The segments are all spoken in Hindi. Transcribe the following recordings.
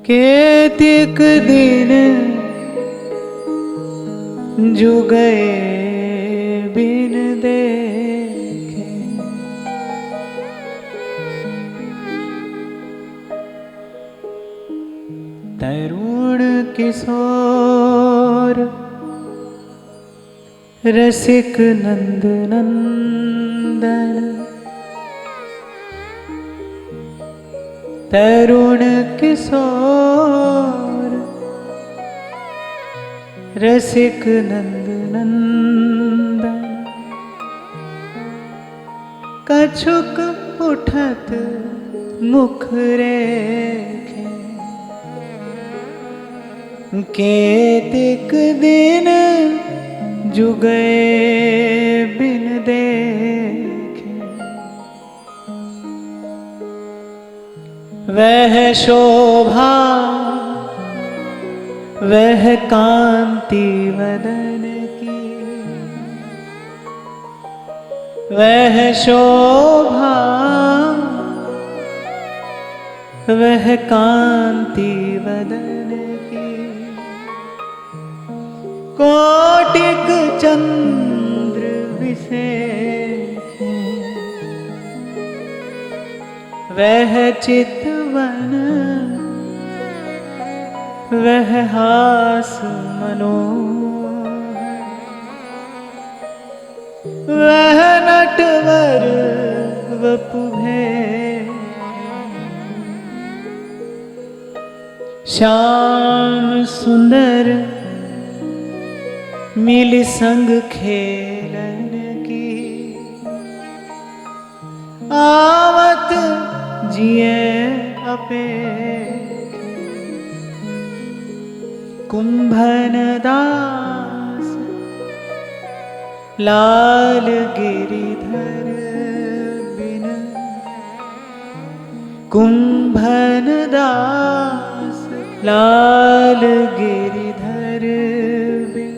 केतिक दिन जुगए बिन देखे, तरुण किशोर रसिक नंद नंदन, तरुण किशोर रसिक नंद नंदन, कछुक उठत मुख रेखे, केतिक दिन जुगए बिन देखे, वह शोभा वह कांति वदन की, वह शोभा वह कांति वदन की, कोटिक चंद्र विशेखे, वह चितवन वह हास मनोहर, वह नटवर वपु भेद, श्याम सुंदर मिल संग खेलन की, आवत जिए अपेख, कुंभन दास लाल गिरिधर बिन, कुंभन दास लाल गिरिधर बिन,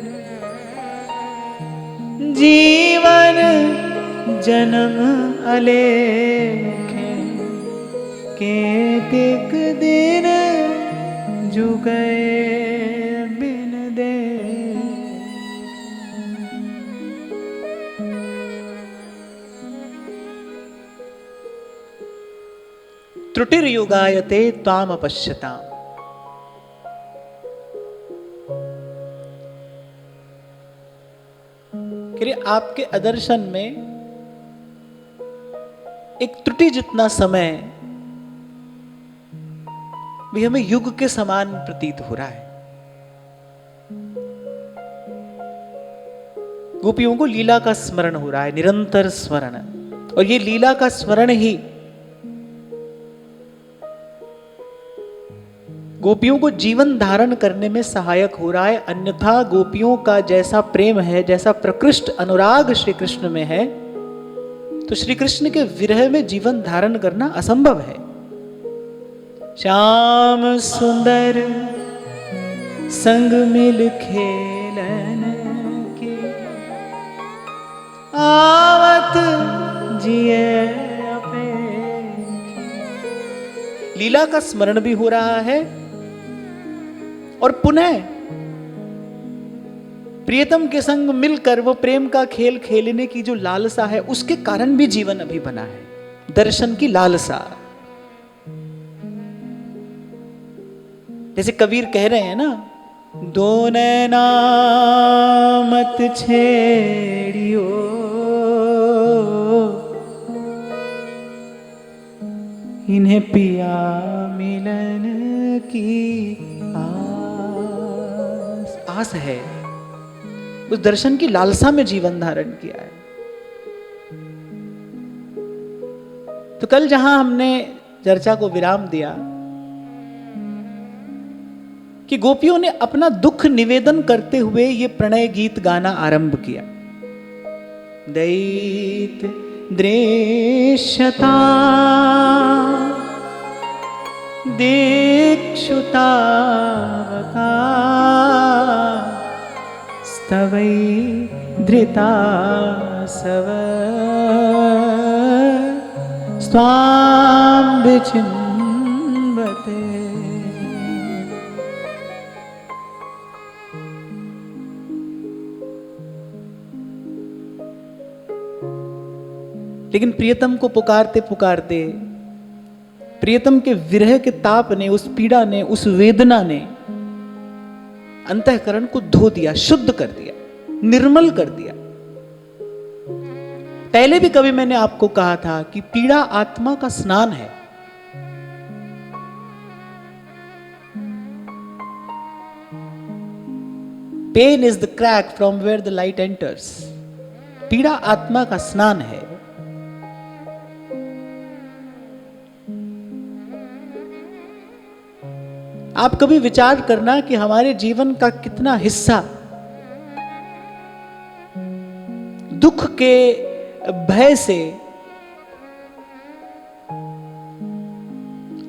जीवन जन्म अलेखे, केतिक दिन जुगए बिन दे। त्रुटिर्युगायते त्वाम अपश्यताम्, आपके अदर्शन में एक त्रुटि जितना समय भी हमें युग के समान प्रतीत हो रहा है। गोपियों को लीला का स्मरण हो रहा है, निरंतर स्मरण, और ये लीला का स्मरण ही गोपियों को जीवन धारण करने में सहायक हो रहा है। अन्यथा गोपियों का जैसा प्रेम है, जैसा प्रकृष्ट अनुराग श्री कृष्ण में है, तो श्री कृष्ण के विरह में जीवन धारण करना असंभव है। श्याम सुंदर संग मिल खेलन के, आवत जिए अपेख। लीला का स्मरण भी हो रहा है और पुनः प्रियतम के संग मिलकर वो प्रेम का खेल खेलने की जो लालसा है, उसके कारण भी जीवन अभी बना है, दर्शन की लालसा। जैसे कबीर कह रहे हैं ना, दो नैना मत छेड़ियो, इन्हें पिया मिलन की आस है। उस दर्शन की लालसा में जीवन धारण किया है। तो कल जहां हमने चर्चा को विराम दिया कि गोपियों ने अपना दुख निवेदन करते हुए ये प्रणय गीत गाना आरंभ किया। दैत दृश्यता दीक्षुतावका स्तवै धृता सव स्वाम विचिन्वते। लेकिन प्रियतम को पुकारते पुकारते, प्रियतम के विरह के ताप ने, उस पीड़ा ने, उस वेदना ने अंतःकरण को धो दिया, शुद्ध कर दिया, निर्मल कर दिया। पहले भी कभी मैंने आपको कहा था कि पीड़ा आत्मा का स्नान है। Pain is the crack from where the light enters. पीड़ा आत्मा का स्नान है। आप कभी विचार करना कि हमारे जीवन का कितना हिस्सा दुख के भय से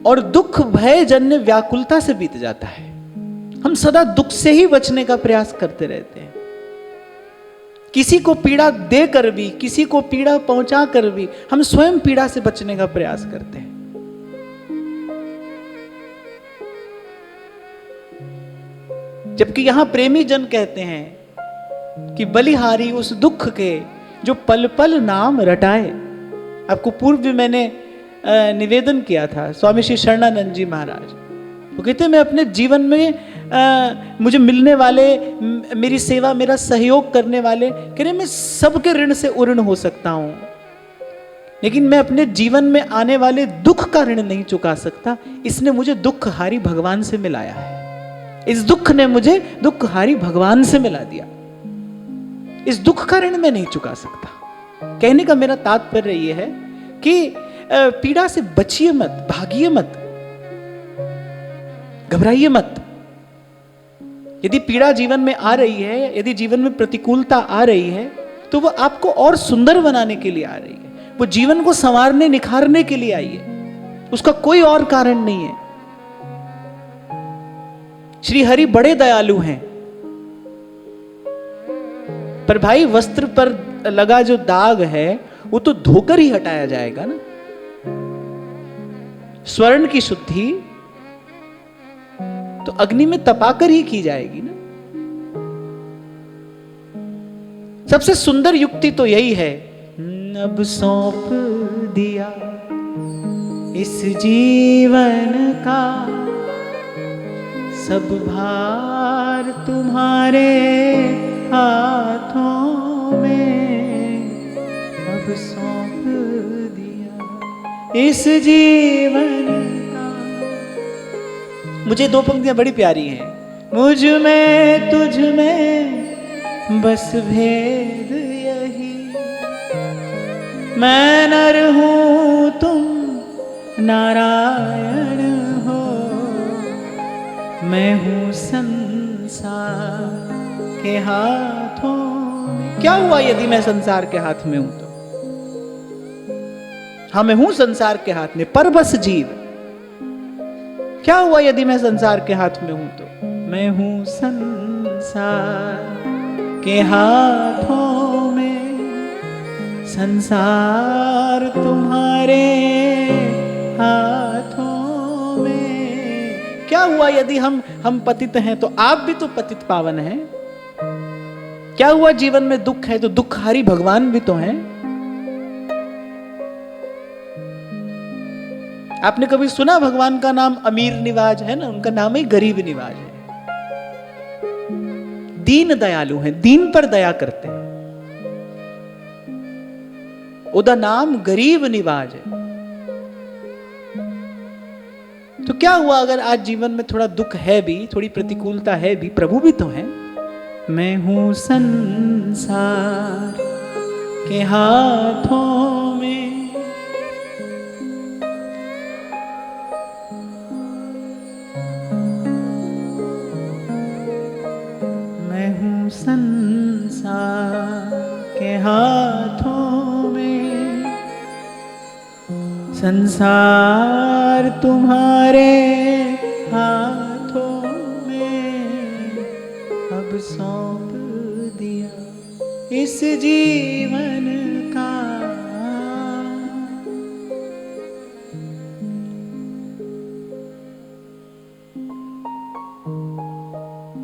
और दुख भय जन्य व्याकुलता से बीत जाता है। हम सदा दुख से ही बचने का प्रयास करते रहते हैं। किसी को पीड़ा देकर भी, किसी को पीड़ा पहुंचा कर भी हम स्वयं पीड़ा से बचने का प्रयास करते हैं। जबकि यहां प्रेमी जन कहते हैं कि बलिहारी उस दुख के जो पल पल नाम रटाए। आपको पूर्व भी मैंने निवेदन किया था, स्वामी श्री शरणानंद जी महाराज वो कहते हैं, मैं अपने जीवन में मुझे मिलने वाले, मेरी सेवा, मेरा सहयोग करने वाले, कह रहे मैं सबके ऋण से उऋण हो सकता हूं, लेकिन मैं अपने जीवन में आने वाले दुख का ऋण नहीं चुका सकता। इसने मुझे दुखहारी भगवान से मिलाया है। इस दुख ने मुझे दुखहारी भगवान से मिला दिया। इस दुख का ऋण मैं नहीं चुका सकता। कहने का मेरा तात्पर्य यह है कि पीड़ा से बचिए मत, भागिए मत, घबराइए मत। यदि पीड़ा जीवन में आ रही है, यदि जीवन में प्रतिकूलता आ रही है, तो वो आपको और सुंदर बनाने के लिए आ रही है। वो जीवन को संवारने, निखारने के लिए आई है। उसका कोई और कारण नहीं है। श्री हरि बड़े दयालु हैं, पर भाई वस्त्र पर लगा जो दाग है वो तो धोकर ही हटाया जाएगा ना। स्वर्ण की शुद्धि तो अग्नि में तपाकर ही की जाएगी ना। सबसे सुंदर युक्ति तो यही है, अब सौंप दिया इस जीवन का सब भार तुम्हारे हाथों में, अब सौंप दिया इस जीवन का। मुझे दो पंक्तियां बड़ी प्यारी हैं। मुझ में तुझ में बस भेद यही, मैं नर हूं तुम नारायण हो, मैं हूं संसार के हाथों में। क्या हुआ यदि मैं संसार के हाथ में हूं तो? हाँ, मैं हूं संसार के हाथ में, पर बस जीव। क्या हुआ यदि मैं संसार के हाथ में हूं तो? मैं हूं संसार के हाथों में, संसार तुम्हारे हाथों में। क्या हुआ यदि हम पतित हैं तो आप भी तो पतित पावन हैं। क्या हुआ जीवन में दुख है तो दुखहारी भगवान भी तो हैं। आपने कभी सुना भगवान का नाम अमीर निवाज है ना? उनका नाम ही गरीब निवाज है। दीन दयालु हैं, दीन पर दया करते हैं। उदा नाम गरीब निवाज है। तो क्या हुआ अगर आज जीवन में थोड़ा दुख है भी, थोड़ी प्रतिकूलता है भी, प्रभु भी तो है। मैं हूं संसार के हाथों में, मैं हूं संसार के हाथों में, संसार तुम्हारे हाथों में, अब सौंप दिया इस जीवन का।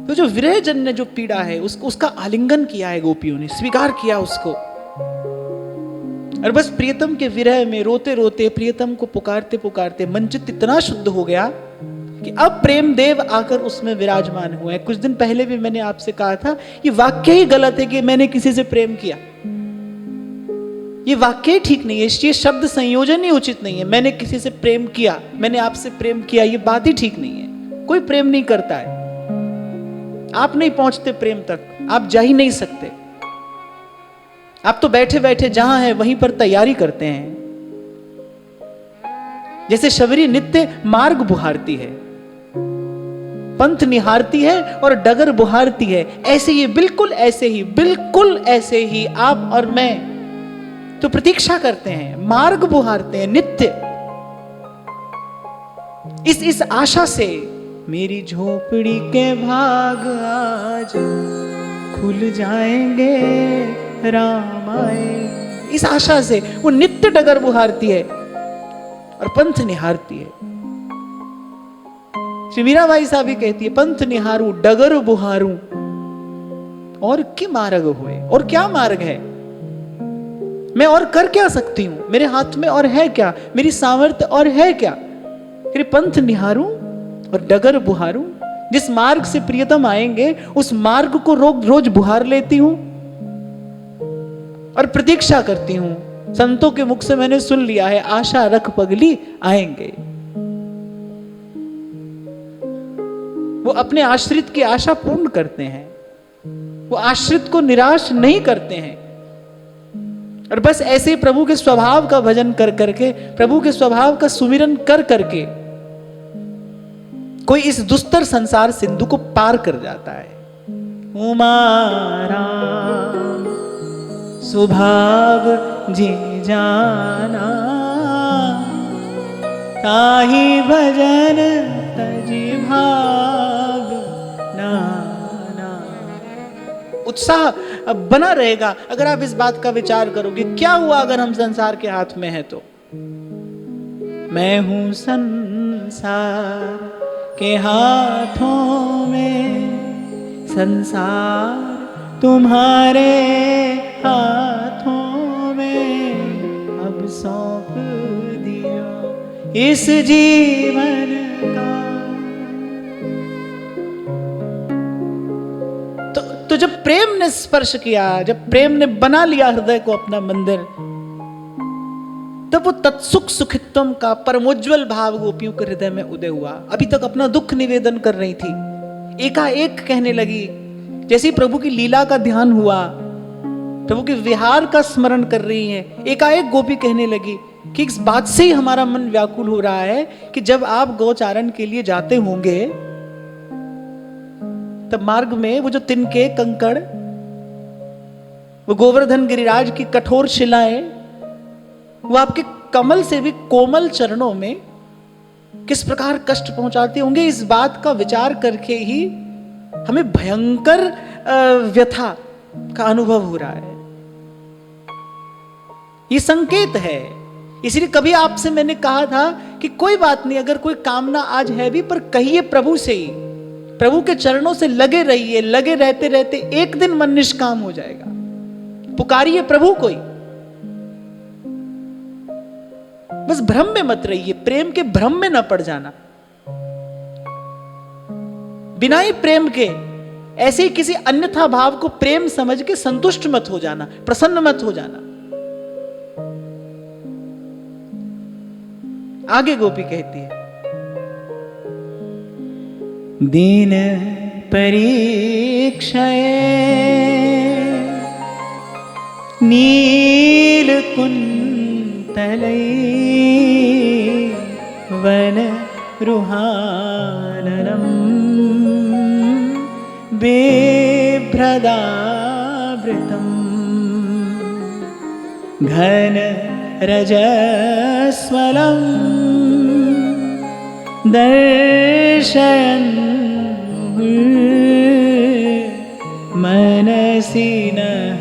तो जो विरहजन ने जो पीड़ा है उसका आलिंगन किया है गोपियों ने, स्वीकार किया उसको। और बस प्रियतम के विरह में रोते रोते, प्रियतम को पुकारते पुकारते मनचित्त इतना शुद्ध हो गया कि अब प्रेम देव आकर उसमें विराजमान हुए हैं। कुछ दिन पहले भी मैंने आपसे कहा था, ये वाक्य ही गलत है कि मैंने किसी से प्रेम किया। ये वाक्य ठीक नहीं है, ये शब्द संयोजन ही उचित नहीं है। मैंने किसी से प्रेम किया, मैंने आपसे प्रेम किया, ये बात ही ठीक नहीं है। कोई प्रेम नहीं करता है। आप नहीं पहुंचते प्रेम तक, आप जा ही नहीं सकते। आप तो बैठे बैठे जहां है वहीं पर तैयारी करते हैं। जैसे शबरी नित्य मार्ग बुहारती है, पंथ निहारती है और डगर बुहारती है, ऐसे ही बिल्कुल ऐसे ही आप और मैं तो प्रतीक्षा करते हैं, मार्ग बुहारते हैं नित्य, इस आशा से मेरी झोपड़ी के भाग आज खुल जाएंगे राम आए। इस आशा से वो नित्य डगर बुहारती है और पंथ निहारती है। श्री मीराबाई साहब भी कहती है, पंथ निहारू डगर बुहारू और की मार्ग हुए। और क्या मार्ग है? मैं और कर क्या सकती हूं? मेरे हाथ में और है क्या? मेरी सामर्थ्य और है क्या? फिर पंथ निहारू और डगर बुहारू। जिस मार्ग से प्रियतम आएंगे उस मार्ग को रोज बुहार लेती हूं और प्रतीक्षा करती हूं। संतों के मुख से मैंने सुन लिया है, आशा रख पगली आएंगे। वो अपने आश्रित की आशा पूर्ण करते हैं, वो आश्रित को निराश नहीं करते हैं। और बस ऐसे प्रभु के स्वभाव का भजन कर करके, प्रभु के स्वभाव का सुमिरन कर करके कोई इस दुस्तर संसार सिंधु को पार कर जाता है। उमारा स्वभाव जी जाना, ताही भजन तजी भाव नाना। उत्साह बना रहेगा अगर आप इस बात का विचार करोगे, क्या हुआ अगर हम संसार के हाथ में हैं तो। मैं हूं संसार के हाथों में, संसार तुम्हारे हाथों में, अब सौंप दिया इस जीवन का। तो जब प्रेम ने स्पर्श किया, जब प्रेम ने बना लिया हृदय को अपना मंदिर, तब वो तत्सुख सुखित्वम का परमोज्वल भाव गोपियों के हृदय में उदय हुआ। अभी तक अपना दुख निवेदन कर रही थी, एकाएक कहने लगी। जैसे प्रभु की लीला का ध्यान हुआ, प्रभु के विहार का स्मरण कर रही है, एकाएक गोपी कहने लगी कि इस बात से ही हमारा मन व्याकुल हो रहा है कि जब आप गौचारण के लिए जाते होंगे तब मार्ग में वो जो तिनके कंकड़, वो गोवर्धन गिरिराज की कठोर शिलाएं, वो आपके कमल से भी कोमल चरणों में किस प्रकार कष्ट पहुंचाते होंगे। इस बात का विचार करके ही हमें भयंकर व्यथा का अनुभव हो रहा है। ये संकेत है। इसलिए कभी आपसे मैंने कहा था कि कोई बात नहीं, अगर कोई कामना आज है भी, पर कहिए प्रभु से ही, प्रभु के चरणों से लगे रहिए। लगे रहते रहते एक दिन मन निष्काम हो जाएगा। पुकारिए प्रभु को ही, बस भ्रम में मत रहिए, प्रेम के भ्रम में न पड़ जाना। बिना ही प्रेम के ऐसे ही किसी अन्यथा भाव को प्रेम समझ के संतुष्ट मत हो जाना, प्रसन्न मत हो जाना। आगे गोपी कहती है, दीन परीक्षय नील कुंतलै वन रुहाननम बिभ्रदावृतम घन रजस्वलम दर्शयन् मनसि नः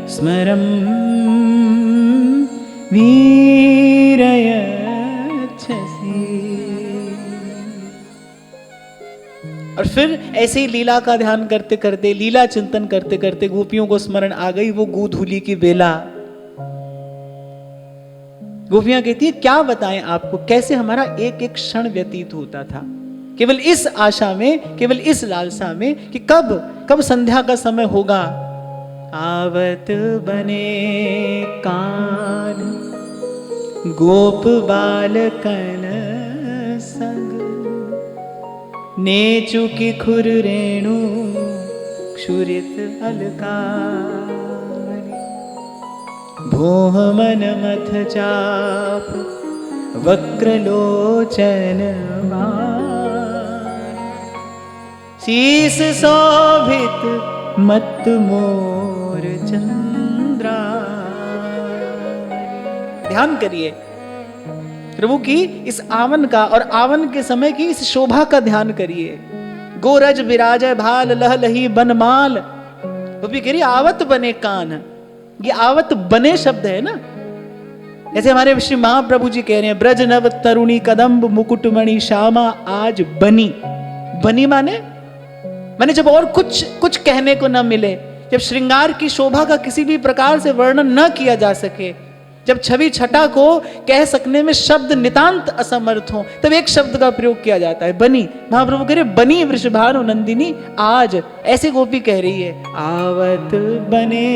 स्मरं वीरयच्छसि। और फिर ऐसे ही लीला का ध्यान करते करते, लीला चिंतन करते करते गोपियों को स्मरण आ गई वो गोधूली की बेला। गोपियां कहती है क्या बताएं आपको, कैसे हमारा एक एक क्षण व्यतीत होता था, केवल इस आशा में, केवल इस लालसा में कि कब कब संध्या का समय होगा। आवत बने कान गोप बालकन संग, नेचु की खुर रेणु क्षुरित अलकारी, भोह मन मथ चाप वक्रलोचन शीस शोभित मत मोर चंद्रा। ध्यान करिए प्रभु की इस आवन का और आवन के समय की इस शोभा का ध्यान करिए। गोरज विराजय भाल लह लही बनमाल, वो भी कह रही आवत बने कान। ये आवत बने शब्द है ना, जैसे हमारे श्री महाप्रभु जी कह रहे हैं ब्रज नव तरुणी कदम्ब मुकुटमणि श्यामा आज बनी। बनी माने जब और कुछ कहने को न मिले, जब श्रृंगार की शोभा का किसी भी प्रकार से वर्णन न किया जा सके, जब छवि छटा को कह सकने में शब्द नितांत असमर्थ हो, तब एक शब्द का प्रयोग किया जाता है बनी। महाप्रभु कह रहे बनी वृषभानु नंदिनी आज, ऐसे गोपी कह रही है आवत बने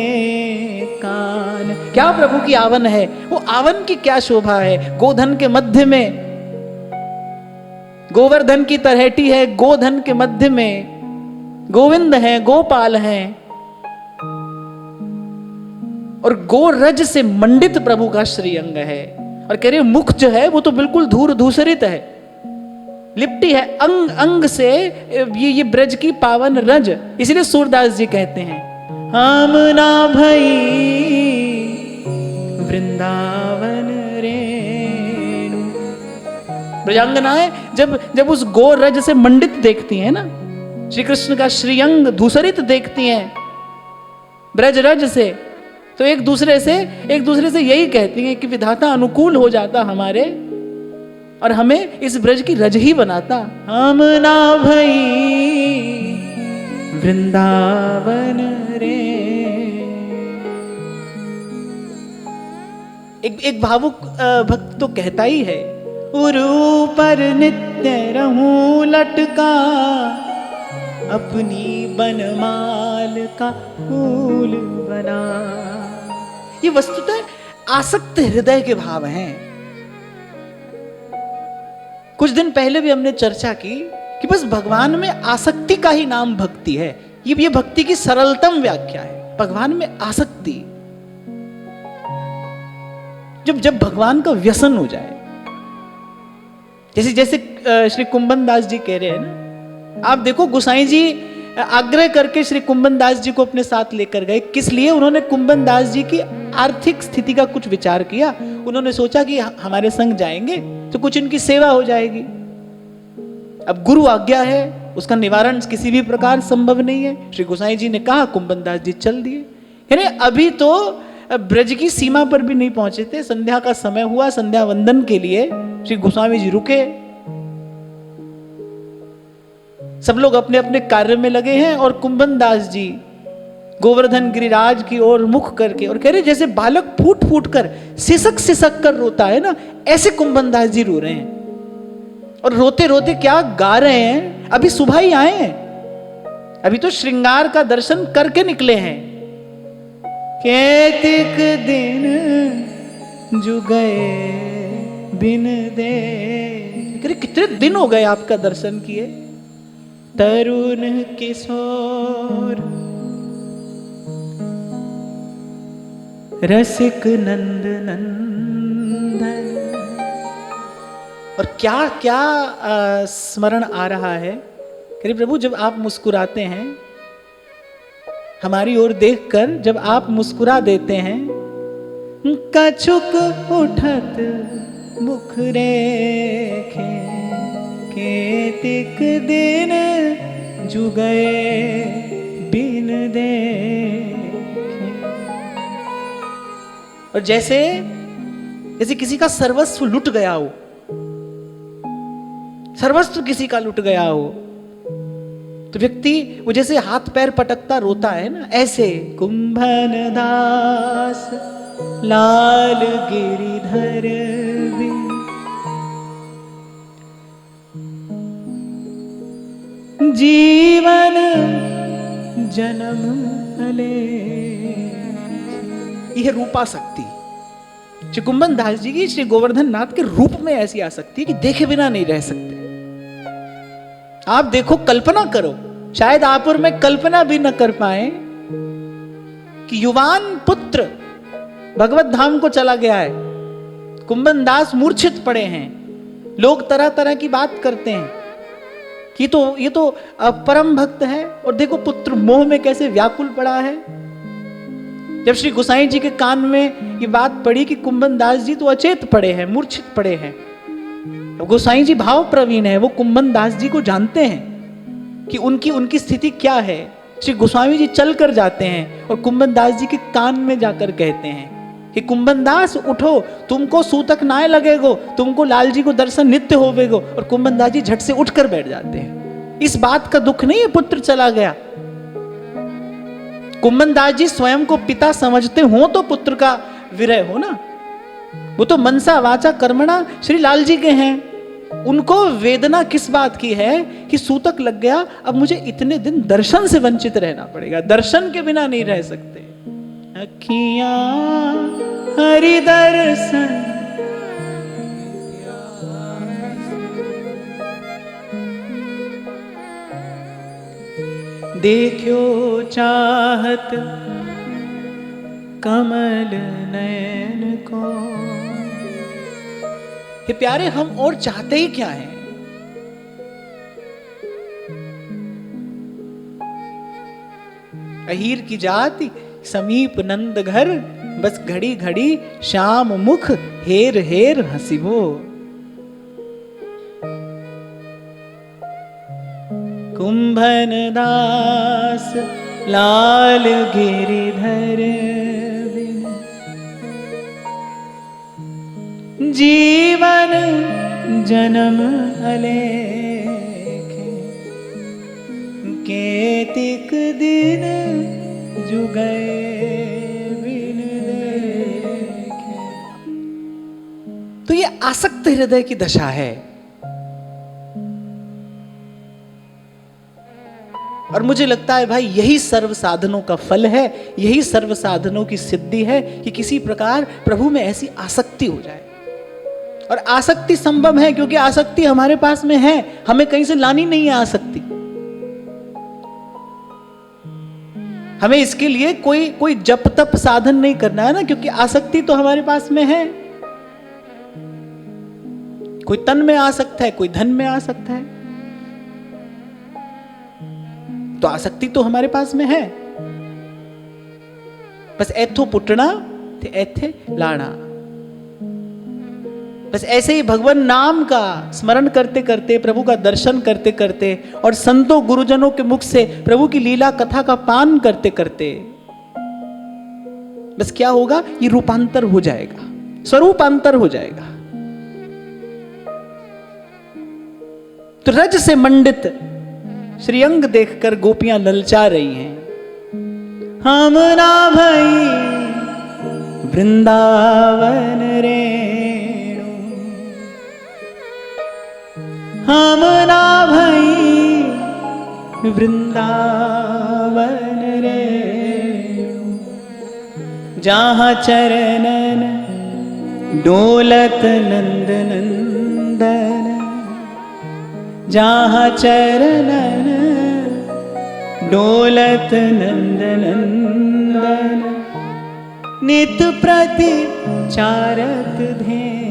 कान। क्या प्रभु की आवन है, वो आवन की क्या शोभा है। गोधन के मध्य में, गोवर्धन की तरहेटी है, गोधन के मध्य में गोविंद है, गोपाल हैं, और गोरज से मंडित प्रभु का श्रीअंग है। और कह रहे मुख जो है वो तो बिल्कुल धूर धूसरित है, लिपटी है अंग अंग से ये ब्रज की पावन रज। इसलिए सूरदास जी कहते हैं हम ना भई वृंदावन रेणु। ब्रजांगनाएं जब उस गोरज से मंडित देखती हैं ना, श्री कृष्ण का श्रीअंग धूसरित देखती हैं ब्रज रज से, तो एक दूसरे से यही कहती हैं कि विधाता अनुकूल हो जाता हमारे और हमें इस ब्रज की रज ही बनाता। हम ना भई वृंदावन रे। एक भावुक भक्त तो कहता ही है उरु पर नित्य रहूं लटका, अपनी बनमाल का फूल बना। ये वस्तुतः आसक्त हृदय के भाव हैं। कुछ दिन पहले भी हमने चर्चा की कि बस भगवान में आसक्ति का ही नाम भक्ति है। ये भक्ति की सरलतम व्याख्या है, भगवान में आसक्ति। जब भगवान का व्यसन हो जाए, जैसे श्री कुंभन दास जी कह रहे हैं ना, आप देखो गोसाई जी आग्रह करके श्री कुंभन दास जी को अपने साथ लेकर गए। किस लिए? उन्होंने कुंभन दास जी की आर्थिक स्थिति का कुछ विचार किया। उन्होंने सोचा कि हमारे संग जाएंगे तो कुछ इनकी सेवा हो जाएगी। अब गुरु आज्ञा है, उसका निवारण किसी भी प्रकार संभव नहीं है। श्री गोसाई जी ने कहा, कुंभन दास जी चल दिए। यानी अभी तो ब्रज की सीमा पर भी नहीं पहुंचे थे, संध्या का समय हुआ। संध्या वंदन के लिए श्री गोस्वामी जी रुके। सब लोग अपने अपने कार्य में लगे हैं और कुंभन दास जी गोवर्धन गिरिराज की ओर मुख करके और कह रहे जैसे बालक फूट फूट कर सिसक कर रोता है ना, ऐसे कुंभन दास जी रो रहे हैं। और रोते रोते क्या गा रहे हैं, अभी सुबह ही आए हैं, अभी तो श्रृंगार का दर्शन करके निकले हैं। केतिक दिन जो गए बिन दे, कितने दिन हो गए आपका दर्शन किए। तरुण किशोर रसिक नंद नंदन। और क्या क्या स्मरण आ रहा है। करीब प्रभु जब आप मुस्कुराते हैं, हमारी ओर देखकर जब आप मुस्कुरा देते हैं, कछुक उठत मुख रेखे, केतिक दिन जु गए बिन देखे। और जैसे किसी का सर्वस्व लुट गया हो, सर्वस्व किसी का लुट गया हो, तो व्यक्ति वो जैसे हाथ पैर पटकता रोता है ना, ऐसे कुंभन दास लाल गिरिधर बिन। जीवन जन्म अले। यह रूपा शक्ति श्री कुंभन दास जी की श्री गोवर्धन नाथ के रूप में ऐसी आ सकती है कि देखे बिना नहीं रह सकते। आप देखो, कल्पना करो, शायद आप और मैं कल्पना भी न कर पाए कि युवान पुत्र भगवत धाम को चला गया है। कुंभन दास मूर्छित पड़े हैं। लोग तरह तरह की बात करते हैं कि ये तो परम भक्त है, और देखो पुत्र मोह में कैसे व्याकुल पड़ा है। जब श्री गोसाई जी के कान में ये बात पड़ी कि कुंभन दास जी तो अचेत पड़े हैं, मूर्छित पड़े हैं, तो गोसाई जी भाव प्रवीण है, वो कुंभन दास जी को जानते हैं कि उनकी स्थिति क्या है। श्री गोस्वामी जी चल कर जाते हैं और कुंभन दास जी के कान में जाकर कहते हैं कि कुंभन दास उठो, तुमको सूतक नाय लगेगो, तुमको लाल जी को दर्शन नित्य होवेगो। और कुंभन दास जी झट से उठकर बैठ जाते हैं। इस बात का दुख नहीं है पुत्र चला गया। कुंभन दास जी स्वयं को पिता समझते हो तो पुत्र का विरह हो ना, वो तो मनसा वाचा कर्मणा श्री लाल जी के हैं। उनको वेदना किस बात की है कि सूतक लग गया, अब मुझे इतने दिन दर्शन से वंचित रहना पड़ेगा, दर्शन के बिना नहीं रह सकते। अखियां हरि दर्शन देखो चाहत कमल नयन को। हे प्यारे, हम और चाहते ही क्या हैं? अहीर की जाति समीप नंद घर, बस घड़ी घड़ी श्याम मुख हेर हेर हसीबो। कुंभन दास लाल गिरिधर बिन, जीवन जन्म अलेखे, केतिक दिन जुगे बिन देखे। तो ये आसक्त हृदय की दशा है। और मुझे लगता है भाई, यही सर्व साधनों का फल है, यही सर्व साधनों की सिद्धि है कि किसी प्रकार प्रभु में ऐसी आसक्ति हो जाए। और आसक्ति संभव है क्योंकि आसक्ति हमारे पास में है, हमें कहीं से लानी नहीं है आसक्ति। हमें इसके लिए कोई जप तप साधन नहीं करना है ना, क्योंकि आसक्ति तो हमारे पास में है। कोई तन में आसक्त है, कोई धन में आसक्त है, तो आसक्ति तो हमारे पास में है। बस एथो पुटना ते एथे लाना। बस ऐसे ही भगवान नाम का स्मरण करते करते, प्रभु का दर्शन करते करते और संतों गुरुजनों के मुख से प्रभु की लीला कथा का पान करते करते बस क्या होगा, ये रूपांतर हो जाएगा, स्वरूपांतर हो जाएगा। तो रज से मंडित श्रीअंग देखकर गोपियां ललचा रही हैं। हम ना भई वृंदावन रेणु, हम ना भई वृंदावन रेणु, जहाँ चरणन डोलत नंद नंदन, जहाँ चरणन डोलत नंद नंदन, नित प्रति चारत धेनु।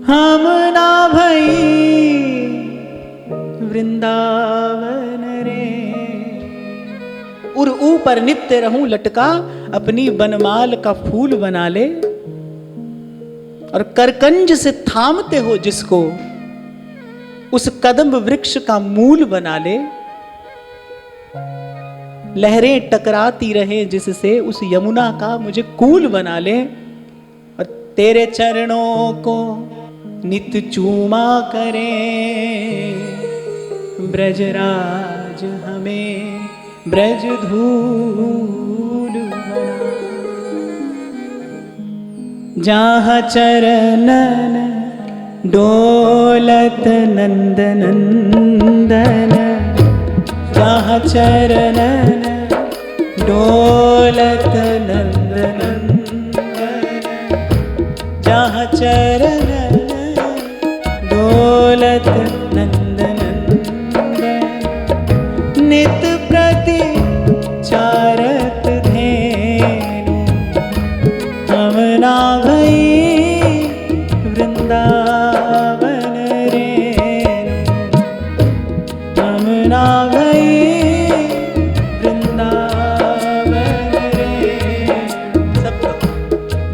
हम ना भई वृंदावन रे, उर ऊपर नित्य रहूं लटका, अपनी बनमाल का फूल बना ले, और करकंज से थामते हो जिसको, उस कदम्ब वृक्ष का मूल बना ले। लहरें टकराती रहे जिससे, उस यमुना का मुझे कूल बना ले। और तेरे चरणों को नित चूमा करे, ब्रजराज हमें ब्रज धूल बना। जहाँ चरणन डोलत नंद नंदन, जहाँ चरणन डोलत नंद नंदन, जहाँ चरणन डोलत नंद नंदन, नित प्रति चारत धेनु, हम ना भई वृंदावन रेनु, हम ना भई वृंदावन रेनु। सब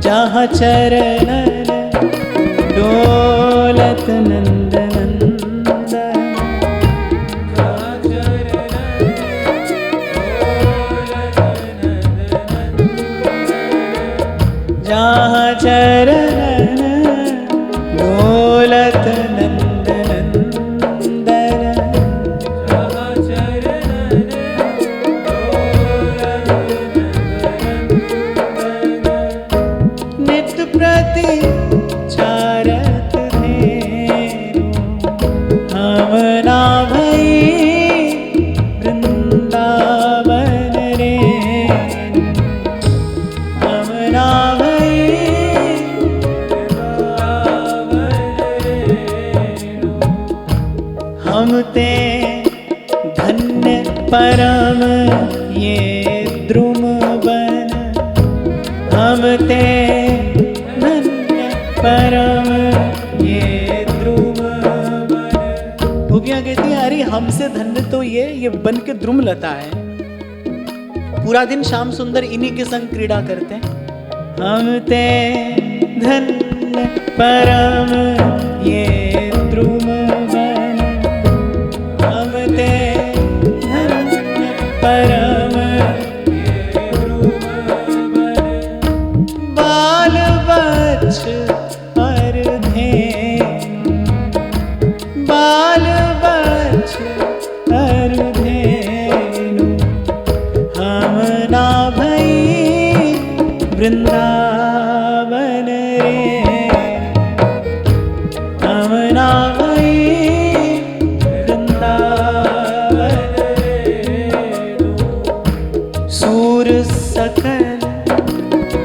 जहाँ चरणन डोलत नंद नंदन, जहाँ चरणन डोलत नंद नंदन, जहाँ चरणन डोलत नंद नंदन, नित प्रति चारत धेनु, हम ना भई वृंदावन रेनु, हम ना भई हम ते धन्य परम ये द्रुम बन, हम ते धन्य परम ये द्रुम बन। गोपियाँ कहती हैं अरे हमसे धन्य तो ये बन के द्रुम लता है, पूरा दिन श्याम सुंदर इन्हीं के संग क्रीड़ा करते हैं। हम ते धन्य परम ये द्रुम बन, हम ते धन्य परम ये द्रुम बन, बाल बच्च और धेनु, बाल बच्च और धेनु, हम ना भई वृंदावन रेनु, हम ना भई वृंदावन रेनु। सूर सकल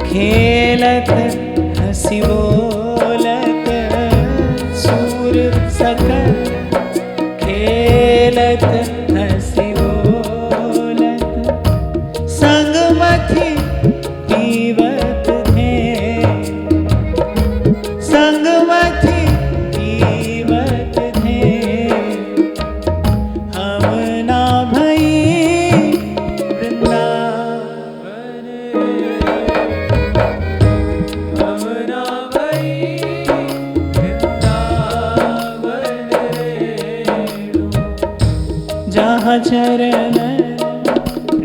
खेलत हंसी बोलत, सूर सकल खेलत हंसी बोलत, संग मथि पीवत धेनु, संग मथि पीवत धेनु, हम ना भई वृंदावन रेनु, हम ना भई वृंदावन रेनु, जहाँ चरणन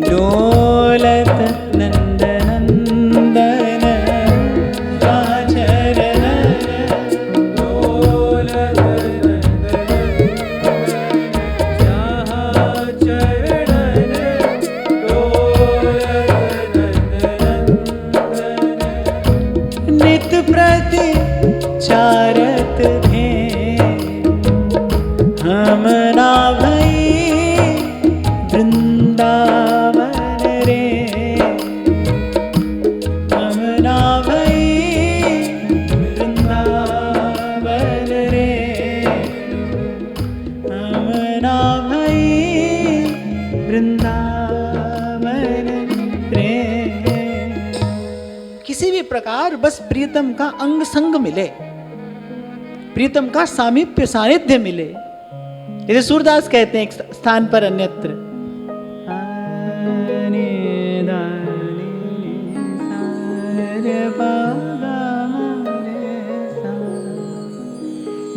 डोलत नंद नंदन, जहाँ चरणन डोलत नंद नंदन, जहाँ चरणन डोलत नंद नंदन, नित प्रति चारत धेनु, हम ना भई वृंदावन रेनु, हम ना भई वृंदावन रेनु, हम ना भई वृंदावन रेनु। किसी भी प्रकार बस प्रियतम का अंग संग मिले, प्रियतम का सामीप्य सानिध्य मिले। जैसे सूरदास कहते हैं एक स्थान पर अन्यत्र,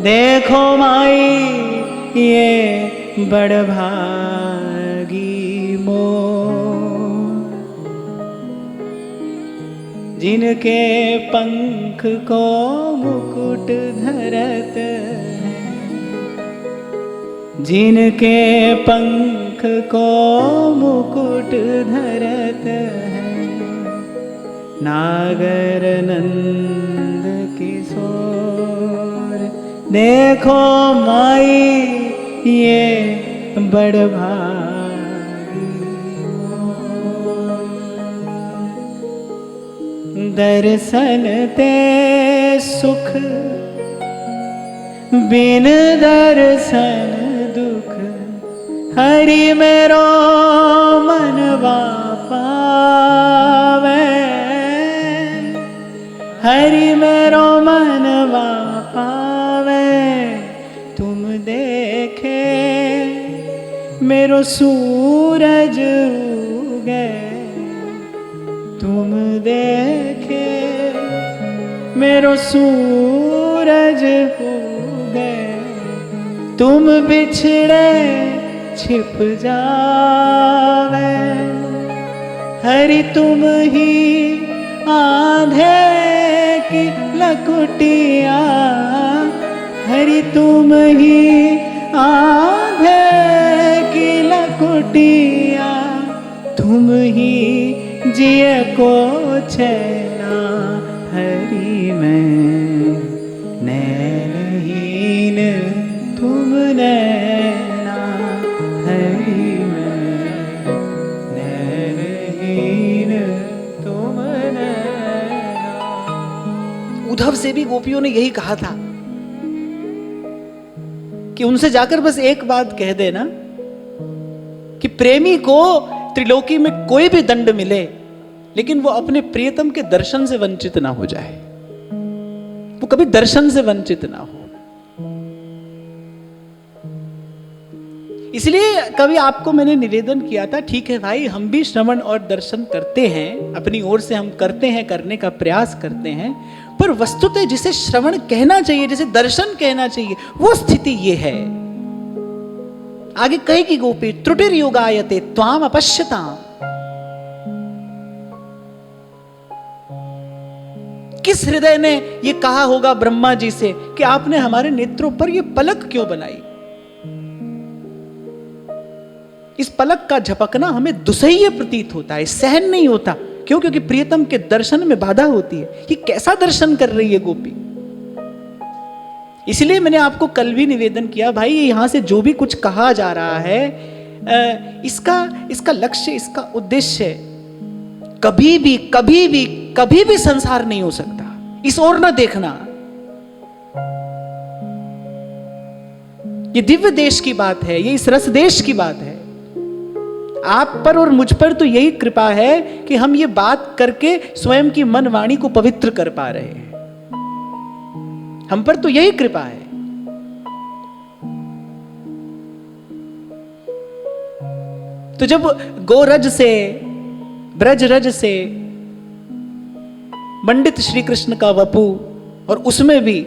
देखो माई ये बड़ भागी मोर, जिनके पंख को मुकुट धरत है, जिनके पंख को मुकुट धरत है, नागर नंद किशोर। देखो माई ये बड़ भागी मोर। दर्शन ते सुख बिन दर्शन दुख, हरि मेरो मनवा पावे, हरि मेरो मनवा पावे। तुम देखे मेरो सूरज उगे, तुम देखे मेरो सूरज उगे। तुम बिछड़े छिप जावे, हरि तुम ही आंधे की लकुटिया, हरि तुम ही आंधे की लकुटिया। तुम ही जिए को चैना, हरि मैं नैनहीन तुम नैना, हरि मैं नैनहीन तुम नैना। उद्धव से भी गोपियों ने यही कहा था कि उनसे जाकर बस एक बात कह देना कि प्रेमी को त्रिलोकी में कोई भी दंड मिले, लेकिन वो अपने प्रियतम के दर्शन से वंचित ना हो जाए, वो कभी दर्शन से वंचित ना हो। इसलिए कभी आपको मैंने निवेदन किया था, ठीक है भाई हम भी श्रवण और दर्शन करते हैं, अपनी ओर से हम करते हैं, करने का प्रयास करते हैं, पर वस्तुतः जिसे श्रवण कहना चाहिए, जिसे दर्शन कहना चाहिए, वो स्थिति ये है। आगे कहेगी गोपी, त्रुटिर्युगायते त्वाम अपश्यताम। किस हृदय ने ये कहा होगा ब्रह्मा जी से कि आपने हमारे नेत्रों पर ये पलक क्यों बनाई? इस पलक का झपकना हमें दुसह्य प्रतीत होता है, सहन नहीं होता। क्यों? क्योंकि प्रियतम के दर्शन में बाधा होती है। ये कैसा दर्शन कर रही है गोपी? इसलिए मैंने आपको कल भी निवेदन किया, भाई यहां से जो भी कुछ कहा जा रहा है, इसका लक्ष्य, इसका उद्देश्य कभी भी संसार नहीं हो सकता। इस ओर ना देखना। ये दिव्य देश की बात है, ये इस रस देश की बात है। आप पर और मुझ पर तो यही कृपा है कि हम ये बात करके स्वयं की मन वाणी को पवित्र कर पा रहे हैं। हम पर तो यही कृपा है। तो जब गोरज से, ब्रज रज से मंडित श्री कृष्ण का वपु, और उसमें भी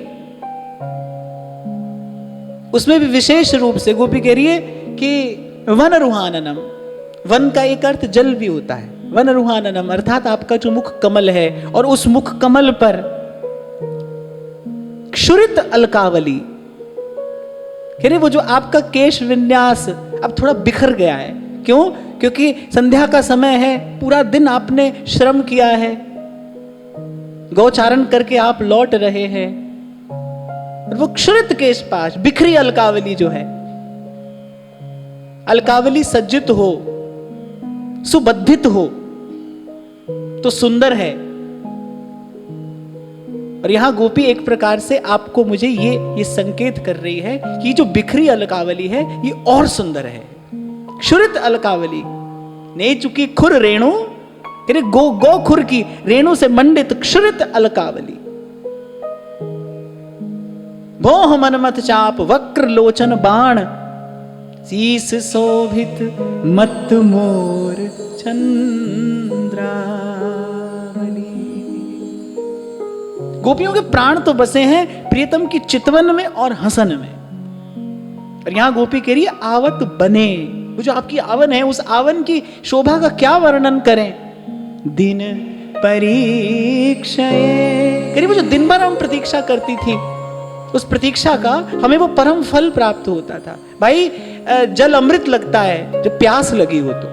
विशेष रूप से गोपी कह रही है कि वन रुहाननम, वन का एक अर्थ जल भी होता है। वन रुहाननम अर्थात आपका जो मुख कमल है, और उस मुख कमल पर क्षुरित अलकावली, कह रहे वो जो आपका केश विन्यास अब थोड़ा बिखर गया है। क्यों? क्योंकि संध्या का समय है, पूरा दिन आपने श्रम किया है, गौचारण करके आप लौट रहे हैं, और वो क्षुरित केश पाश, बिखरी अलकावली जो है, अलकावली सज्जित हो, सुबद्धित हो तो सुंदर है। और यहां गोपी एक प्रकार से आपको, मुझे ये संकेत कर रही है कि जो बिखरी अलकावली है ये और सुंदर है। क्षुरित अलकावली ने चुकी खुर रेणु, गो खुर की रेणु से मंडित क्षुरित अलकावली। भोह मनमत चाप वक्र लोचन बाण, शीस शोभित मत मोर चंद्रावली। गोपियों के प्राण तो बसे हैं प्रियतम की चितवन में और हसन में। और यहां गोपी कह रही है आवत बने, वो जो आपकी आवन है, उस आवन की शोभा का क्या वर्णन करें। दिन परीक्षा, कह रही वो जो दिन भर हम प्रतीक्षा करती थी उस प्रतीक्षा का हमें वो परम फल प्राप्त होता था। भाई जल अमृत लगता है जब प्यास लगी हो तो,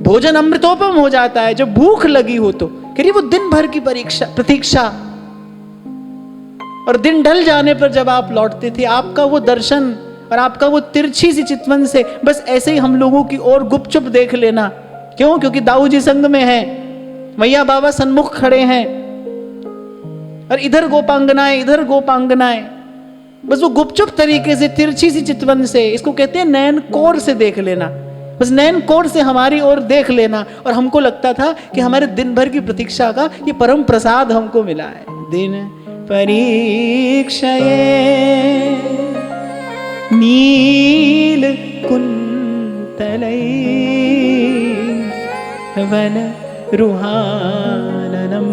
भोजन अमृतोपम हो जाता है जब भूख लगी हो तो। करिए वो दिन भर की प्रतीक्षा, और दिन ढल जाने पर जब आप लौटते थे, आपका वो दर्शन और आपका वो तिरछी सी चितवन से बस ऐसे ही हम लोगों की ओर गुपचुप देख लेना। क्यों? क्योंकि दाऊ जी संग में है, मैया बाबा सन्मुख खड़े हैं, और इधर गोपांगनाएं इधर गोपांगनाएं, बस वो गुपचुप तरीके से तिरछी सी चितवन से, इसको कहते हैं नयन कोर से देख लेना। बस नयन कोर से हमारी ओर देख लेना, और हमको लगता था कि हमारे दिन भर की प्रतीक्षा का ये परम प्रसाद हमको मिला है। दिन परीक्षये नील कुंतलै वन रुहाननम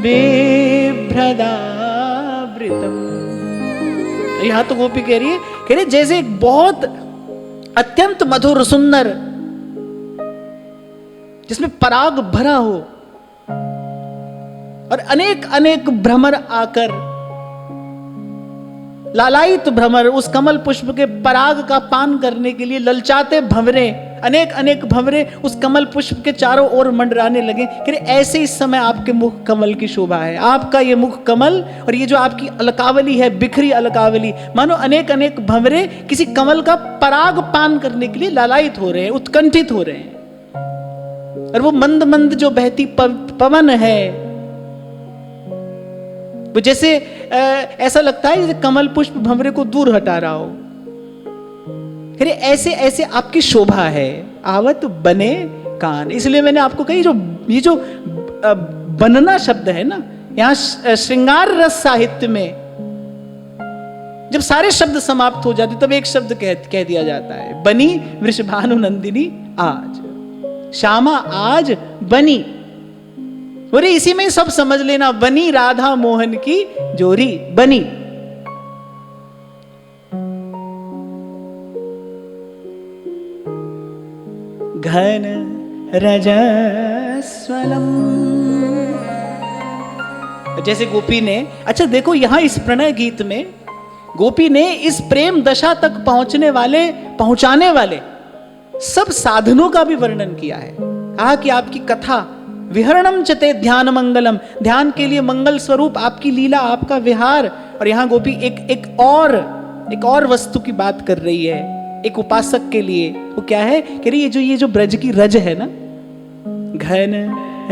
बिभ्रदावृतम। यहां तो गोपी कह रही है जैसे एक बहुत अत्यंत मधुर सुंदर, जिसमें पराग भरा हो और अनेक अनेक भ्रमर आकर, लालायित भ्रमर उस कमल पुष्प के पराग का पान करने के लिए ललचाते भंवरे, अनेक अनेक भंवरे उस कमल पुष्प के चारों ओर मंडराने लगे। कि ऐसे इस समय आपके मुख कमल की शोभा है। आपका ये मुख कमल और ये जो आपकी अलकावली है, बिखरी अलकावली, मानो अनेक अनेक भंवरे किसी कमल का पराग पान करने के लिए लालायित हो रहे हैं, उत्कंठित हो रहे हैं। और वो मंद मंद जो बहती पवन है, वो जैसे ऐसा लगता है जैसे कमल पुष्प भंवरे को दूर हटा रहा हो। ऐसे ऐसे आपकी शोभा है। आवत बने कान, इसलिए मैंने आपको कही ये जो बनना शब्द है ना, यहां श्रृंगार रस साहित्य में जब सारे शब्द समाप्त हो जाते तब एक शब्द कह दिया जाता है, बनी वृषभानु नंदिनी आज, श्यामा आज बनी। बोले इसी में सब समझ लेना, बनी राधा मोहन की जोरी बनी। घन रजस्वलम, जैसे गोपी ने, अच्छा देखो यहां इस प्रणय गीत में गोपी ने इस प्रेम दशा तक पहुंचाने वाले सब साधनों का भी वर्णन किया है। कहा कि आपकी कथा विहरणम चते ध्यान मंगलम, ध्यान के लिए मंगल स्वरूप आपकी लीला, आपका विहार। और यहां गोपी एक और वस्तु की बात कर रही है, एक उपासक के लिए। वो क्या है? कह रही ये जो ब्रज की रज है ना, घन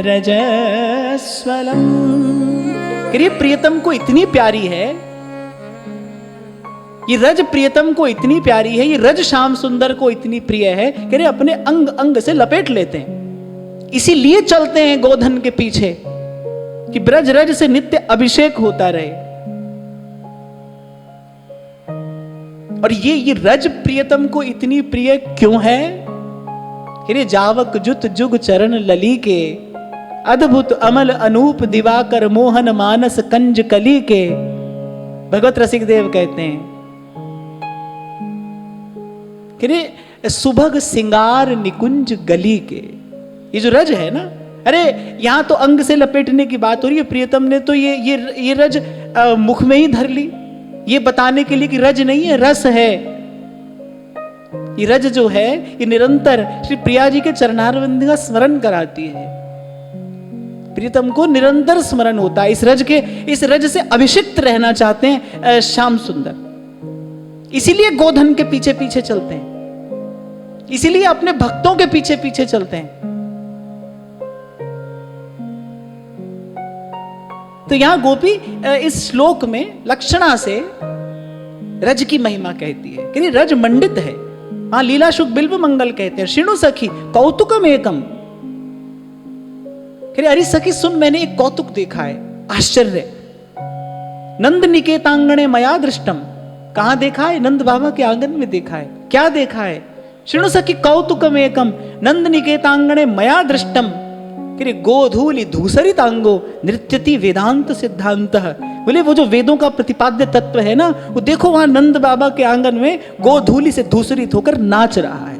रजस्वलम, कह रही प्रियतम को इतनी प्यारी है, ये रज प्रियतम को इतनी प्यारी है, ये रज श्याम सुंदर को इतनी प्रिय है, कह रहे अपने अंग अंग से लपेट लेते हैं। इसीलिए चलते हैं गोधन के पीछे कि ब्रज रज से नित्य अभिषेक होता रहे। और ये रज प्रियतम को इतनी प्रिय क्यों है? हिरे जावक जुत जुग चरण लली के, अद्भुत अमल अनूप दिवाकर मोहन मानस कंज कली के। भगवत रसिक देव कहते हैं कि सुभग सिंगार निकुंज गली के। ये जो रज है ना, अरे यहां तो अंग से लपेटने की बात हो रही है, प्रियतम ने तो ये रज मुख में ही धर ली, ये बताने के लिए कि रज नहीं है, रस है। ये रज जो है ये निरंतर श्री प्रिया जी के चरणारविंद का स्मरण कराती है। प्रियतम को निरंतर स्मरण होता है। इस रज से अभिषिक्त रहना चाहते हैं श्याम सुंदर, इसीलिए गोधन के पीछे पीछे चलते हैं, इसीलिए अपने भक्तों के पीछे पीछे चलते हैं। तो यहां गोपी इस श्लोक में लक्षणा से रज की महिमा कहती है कि रज मंडित है। हाँ, लीला शुक बिल्व मंगल कहते हैं, शिणु सखी कौतुकम एकम। अरे सखी सुन, मैंने एक कौतुक देखा है, आश्चर्य। नंद निकेतांगणे मया दृष्टम, कहां देखा है? नंद बाबा के आंगन में देखा है। क्या देखा है? शिणु सखी कौतुकम एकम नंद निकेतांगणे मया दृष्टम, गोधूलि धूसरितांगो नृत्यति वेदांत सिद्धांत। बोले वो जो वेदों का प्रतिपाद्य तत्व है ना, वो देखो वहां नंद बाबा के आंगन में गोधूलि से धूसरित होकर नाच रहा है।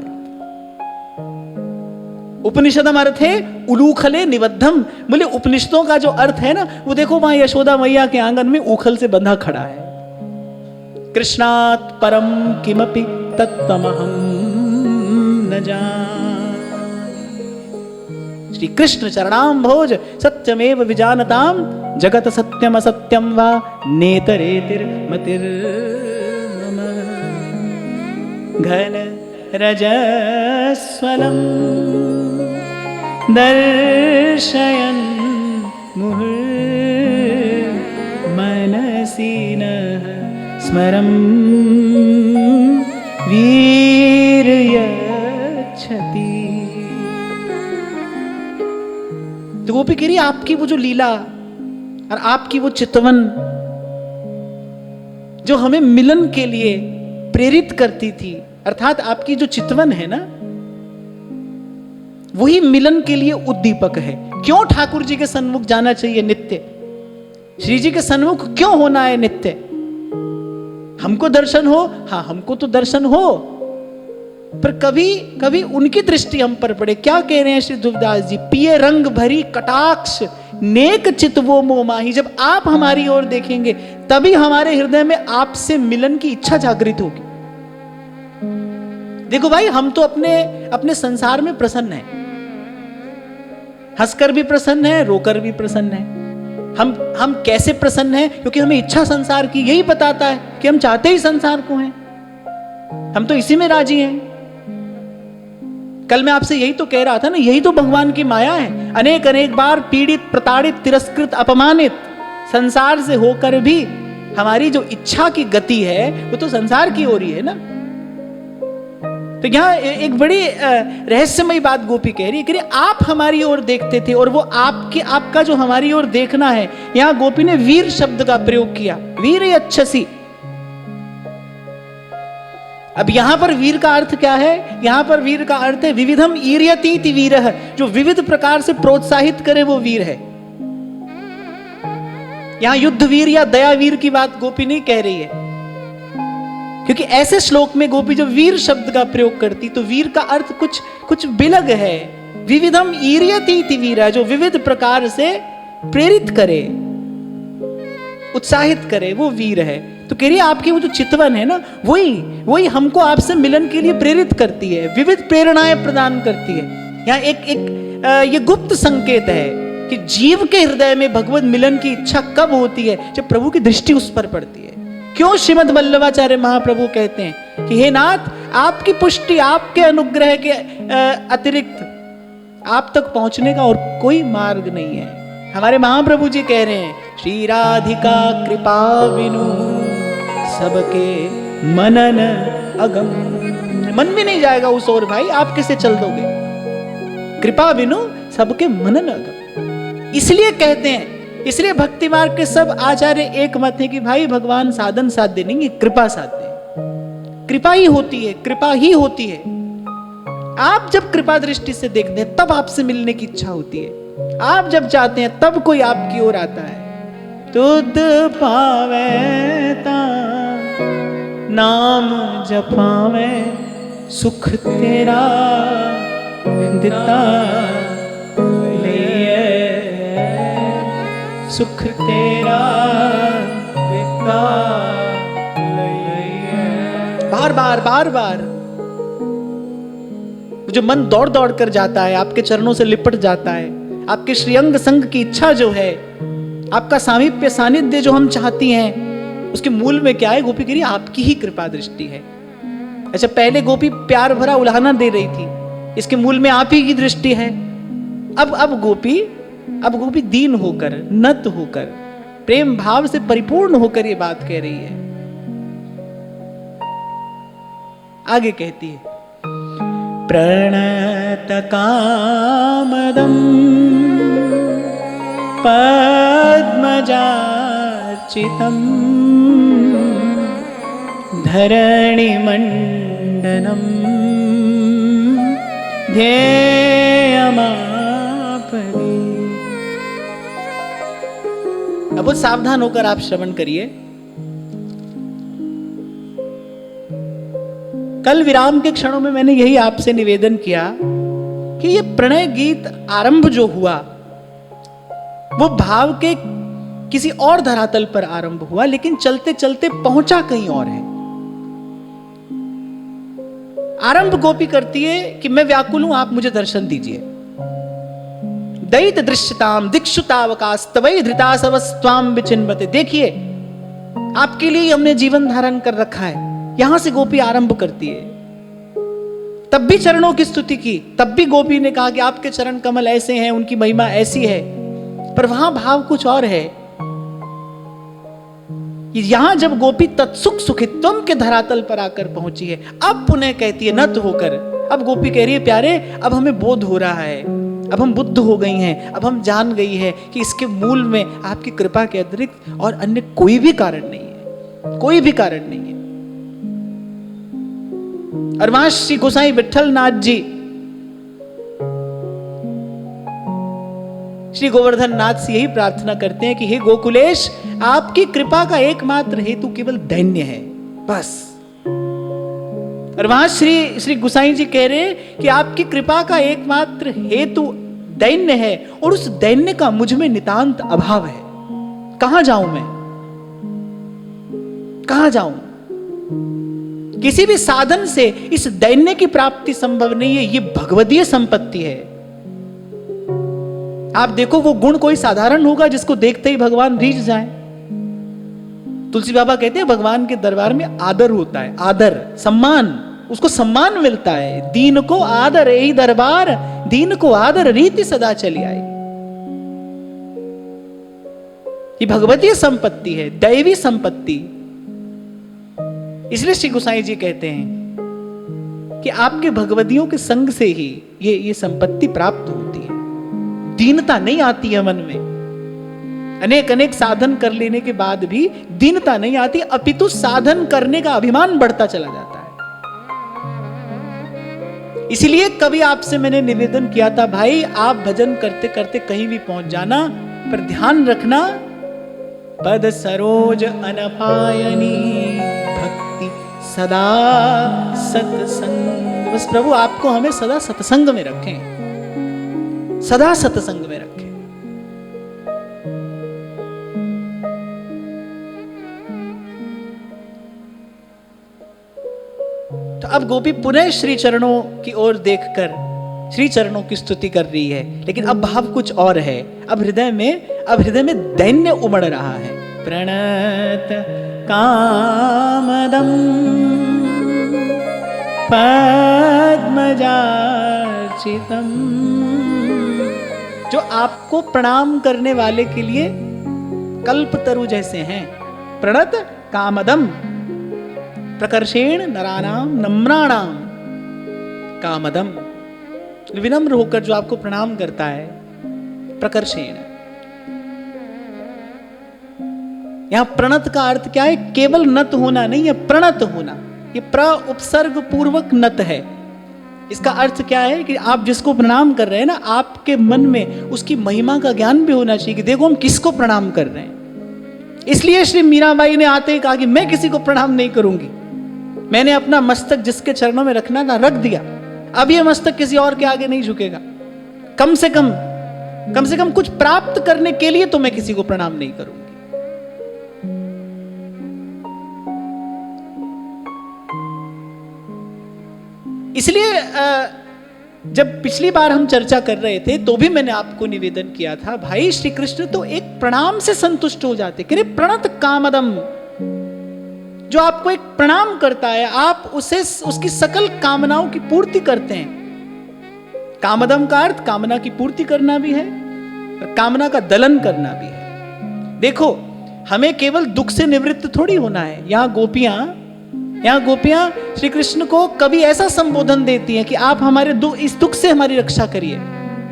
उपनिषदम अर्थ है उलूखले निबद्धम। बोले उपनिषदों का जो अर्थ है ना, वो देखो वहां यशोदा मैया के आंगन में उखल से बंधा खड़ा है। कृष्णात् परम किमपि तत्त्वमहं न जाने। श्री कृष्ण चरणाम भोज सत्यमेव विजानताम, जगत सत्यम असत्यम वा नेतरेतिर्मतिर्मम। घन रजस्वलम दर्शयन् मुहुर्मनसि नः स्मरं वीर्यच्छति। तो गोपी कह रही आपकी वो जो लीला और आपकी वो चितवन जो हमें मिलन के लिए प्रेरित करती थी, अर्थात आपकी जो चितवन है ना, वही मिलन के लिए उद्दीपक है। क्यों ठाकुर जी के सन्मुख जाना चाहिए नित्य? श्री जी के सन्मुख क्यों होना है नित्य? हमको दर्शन हो, हाँ हमको तो दर्शन हो, पर कभी कभी उनकी दृष्टि हम पर पड़े। क्या कह रहे हैं श्री ध्रुवदास जी? पिए रंग भरी कटाक्ष नेक चित वो मोह माही। जब आप हमारी ओर देखेंगे तभी हमारे हृदय में आपसे मिलन की इच्छा जागृत होगी। देखो भाई, हम तो अपने संसार में प्रसन्न हैं, हंसकर भी प्रसन्न है, रोकर भी प्रसन्न है। हम कैसे प्रसन्न हैं? क्योंकि हमें इच्छा संसार की यही बताता है कि हम चाहते ही संसार को हैं, हम तो इसी में राजी हैं। कल मैं आपसे यही तो कह रहा था ना, यही तो भगवान की माया है। अनेक अनेक बार पीड़ित, प्रताड़ित, तिरस्कृत, अपमानित संसार से होकर भी हमारी जो इच्छा की गति है वो तो संसार की ओर ही है ना। तो यहां एक बड़ी रहस्यमयी बात गोपी कह रही है कि आप हमारी ओर देखते थे, और वो आपका जो हमारी ओर देखना है, यहां गोपी ने वीर शब्द का प्रयोग किया, वीर अच्छसी। अब यहां पर वीर का अर्थ क्या है? यहां पर वीर का अर्थ है विविधम ईर्यतीति वीरः, जो विविध प्रकार से प्रोत्साहित करे वो वीर है। यहां युद्ध वीर या दया वीर की बात गोपी नहीं कह रही है, क्योंकि ऐसे श्लोक में गोपी जो वीर शब्द का प्रयोग करती तो वीर का अर्थ कुछ बिलग है। विविधम ईर्यतीति वीरः, जो विविध प्रकार से प्रेरित करे, उत्साहित करे, वो वीर है। तो कह रही है आपकी वो जो चितवन है ना, वही हमको आपसे मिलन के लिए प्रेरित करती है, विविध प्रेरणाएं प्रदान करती है। यहाँ एक ये गुप्त संकेत है कि जीव के हृदय में भगवत मिलन की इच्छा कब होती है? जब प्रभु की दृष्टि उस पर पड़ती है। क्यों श्रीमद् वल्लभाचार्य महाप्रभु कहते हैं कि हे नाथ, आपकी पुष्टि, आपके अनुग्रह के अतिरिक्त आप तक पहुंचने का और कोई मार्ग नहीं है। हमारे महाप्रभु जी कह रहे हैं, श्री राधिका कृपा बिनु सबके मनन अगम। मन भी नहीं जाएगा उस ओर भाई, आप कैसे चल दोगे? कृपा बिनु सबके मनन अगम। इसलिए कहते हैं, इसलिए भक्ति मार्ग के सब आचार्य एक मत है कि भाई भगवान साधन साध्य नहीं है, कृपा साध्य है। कृपा ही होती है, कृपा ही होती है। आप जब कृपा दृष्टि से देखते हैं तब आपसे मिलने की इच्छा होती है। आप जब चाहते हैं तब कोई आपकी ओर आता है। तुद पावे ता नाम जपावे, सुख तेरा दिता लिए, सुख तेरा दिता लिए। बार बार जो मन दौड़ दौड़ कर जाता है, आपके चरणों से लिपट जाता है, आपके श्रीअंग संग की इच्छा जो है, आपका सामीप्य सानिध्य जो हम चाहती हैं, उसके मूल में क्या है? गोपी कह रही आपकी ही कृपा दृष्टि है। अच्छा, पहले गोपी प्यार भरा उल्हाना दे रही थी, इसके मूल में आप ही की दृष्टि है। अब गोपी दीन होकर, नत होकर, प्रेम भाव से परिपूर्ण होकर ये बात कह रही है। आगे कहती है, प्रणत कामदम पद्मजार्चितम धरणि मंडनम ध्येयमापरि। अब बहुत सावधान होकर आप श्रवण करिए। कल विराम के क्षणों में मैंने यही आपसे निवेदन किया कि ये प्रणय गीत आरंभ जो हुआ वो भाव के किसी और धरातल पर आरंभ हुआ, लेकिन चलते चलते पहुंचा कहीं और है। आरंभ गोपी करती है कि मैं व्याकुल हूं, आप मुझे दर्शन दीजिए। दैत दृश्यताम दिक्षुतावकास्तवै धृतासवस्त्वाम विचिन्वते। देखिए आपके लिए हमने जीवन धारण कर रखा है। यहां से गोपी आरंभ करती है। तब भी चरणों की स्तुति की, तब भी गोपी ने कहा कि आपके चरण कमल ऐसे हैं, उनकी महिमा ऐसी है, पर वहां भाव कुछ और है। यहां जब गोपी तत्सुख सुखित्वम के धरातल पर आकर पहुंची है, अब पुनः कहती है नत होकर, अब गोपी कह रही है प्यारे अब हमें बोध हो रहा है, अब हम बुद्ध हो गई हैं, अब हम जान गई है कि इसके मूल में आपकी कृपा के अतिरिक्त और अन्य कोई भी कारण नहीं है, कोई भी कारण नहीं है। और वहां श्री गोसाई विठल नाथ जी श्री गोवर्धन नाथ से यही प्रार्थना करते हैं कि हे गोकुलेश, आपकी कृपा का एकमात्र हेतु केवल दैन्य है, बस। और वहां श्री गोसाई जी कह रहे हैं कि आपकी कृपा का एकमात्र हेतु दैन्य है और उस दैन्य का मुझ में नितांत अभाव है। कहां जाऊं मैं, कहां जाऊं? किसी भी साधन से इस दैन्य की प्राप्ति संभव नहीं है। ये भगवदीय संपत्ति है। आप देखो वो गुण कोई साधारण होगा जिसको देखते ही भगवान रीझ जाए। तुलसी बाबा कहते हैं भगवान के दरबार में आदर होता है, आदर सम्मान, उसको सम्मान मिलता है। दीन को आदर यही दरबार, दीन को आदर रीति सदा चली आई। ये भगवतीय संपत्ति है, दैवी संपत्ति। इसलिए श्री गोसाई जी कहते हैं कि आपके भगवदियों के संग से ही ये संपत्ति प्राप्त होती है। दीनता नहीं आती है मन में। अनेक अनेक साधन कर लेने के बाद भी दीनता नहीं आती, अपितु साधन करने का अभिमान बढ़ता चला जाता है। इसलिए कभी आपसे मैंने निवेदन किया था, भाई आप भजन करते करते कहीं भी पहुंच जाना, पर ध्यान रखना पद सरोज अनपायनी भक्ति सदा सत्संग। बस प्रभु आपको हमें सदा सत्संग में रखें, सदा सत्संग में रखें। तो अब गोपी पुनः श्री चरणों की ओर देखकर श्री चरणों की स्तुति कर रही है, लेकिन अब भाव कुछ और है। अब हृदय में दैन्य उमड़ रहा है। प्रणत कामदम पद्मजार्चितम, जो आपको प्रणाम करने वाले के लिए कल्पतरु जैसे हैं। प्रणत कामदम प्रकर्षेण नराणाम नम्राणाम कामदम, विनम्र होकर जो आपको प्रणाम करता है। प्रकर्षेण, यहां प्रणत का अर्थ क्या है? केवल नत होना नहीं है, प्रणत होना। ये प्र उपसर्ग पूर्वक नत है। इसका अर्थ क्या है कि आप जिसको प्रणाम कर रहे हैं ना, आपके मन में उसकी महिमा का ज्ञान भी होना चाहिए कि देखो हम किसको प्रणाम कर रहे हैं। इसलिए श्री मीराबाई ने आते ही कहा कि मैं किसी को प्रणाम नहीं करूंगी, मैंने अपना मस्तक जिसके चरणों में रखना था रख दिया, अब ये मस्तक किसी और के आगे नहीं झुकेगा। कम से कम कुछ प्राप्त करने के लिए तो मैं किसी को प्रणाम नहीं करूंगी। इसलिए जब पिछली बार हम चर्चा कर रहे थे तो भी मैंने आपको निवेदन किया था, भाई श्री कृष्ण तो एक प्रणाम से संतुष्ट हो जाते। कि प्रणत कामदम, जो आपको एक प्रणाम करता है आप उसे उसकी सकल कामनाओं की पूर्ति करते हैं। कामदम का अर्थ कामना की पूर्ति करना भी है और कामना का दलन करना भी है। देखो हमें केवल दुख से निवृत्त थोड़ी होना है। यहाँ गोपियां श्री कृष्ण को कभी ऐसा संबोधन देती हैं कि आप हमारे इस दुख से हमारी रक्षा करिए।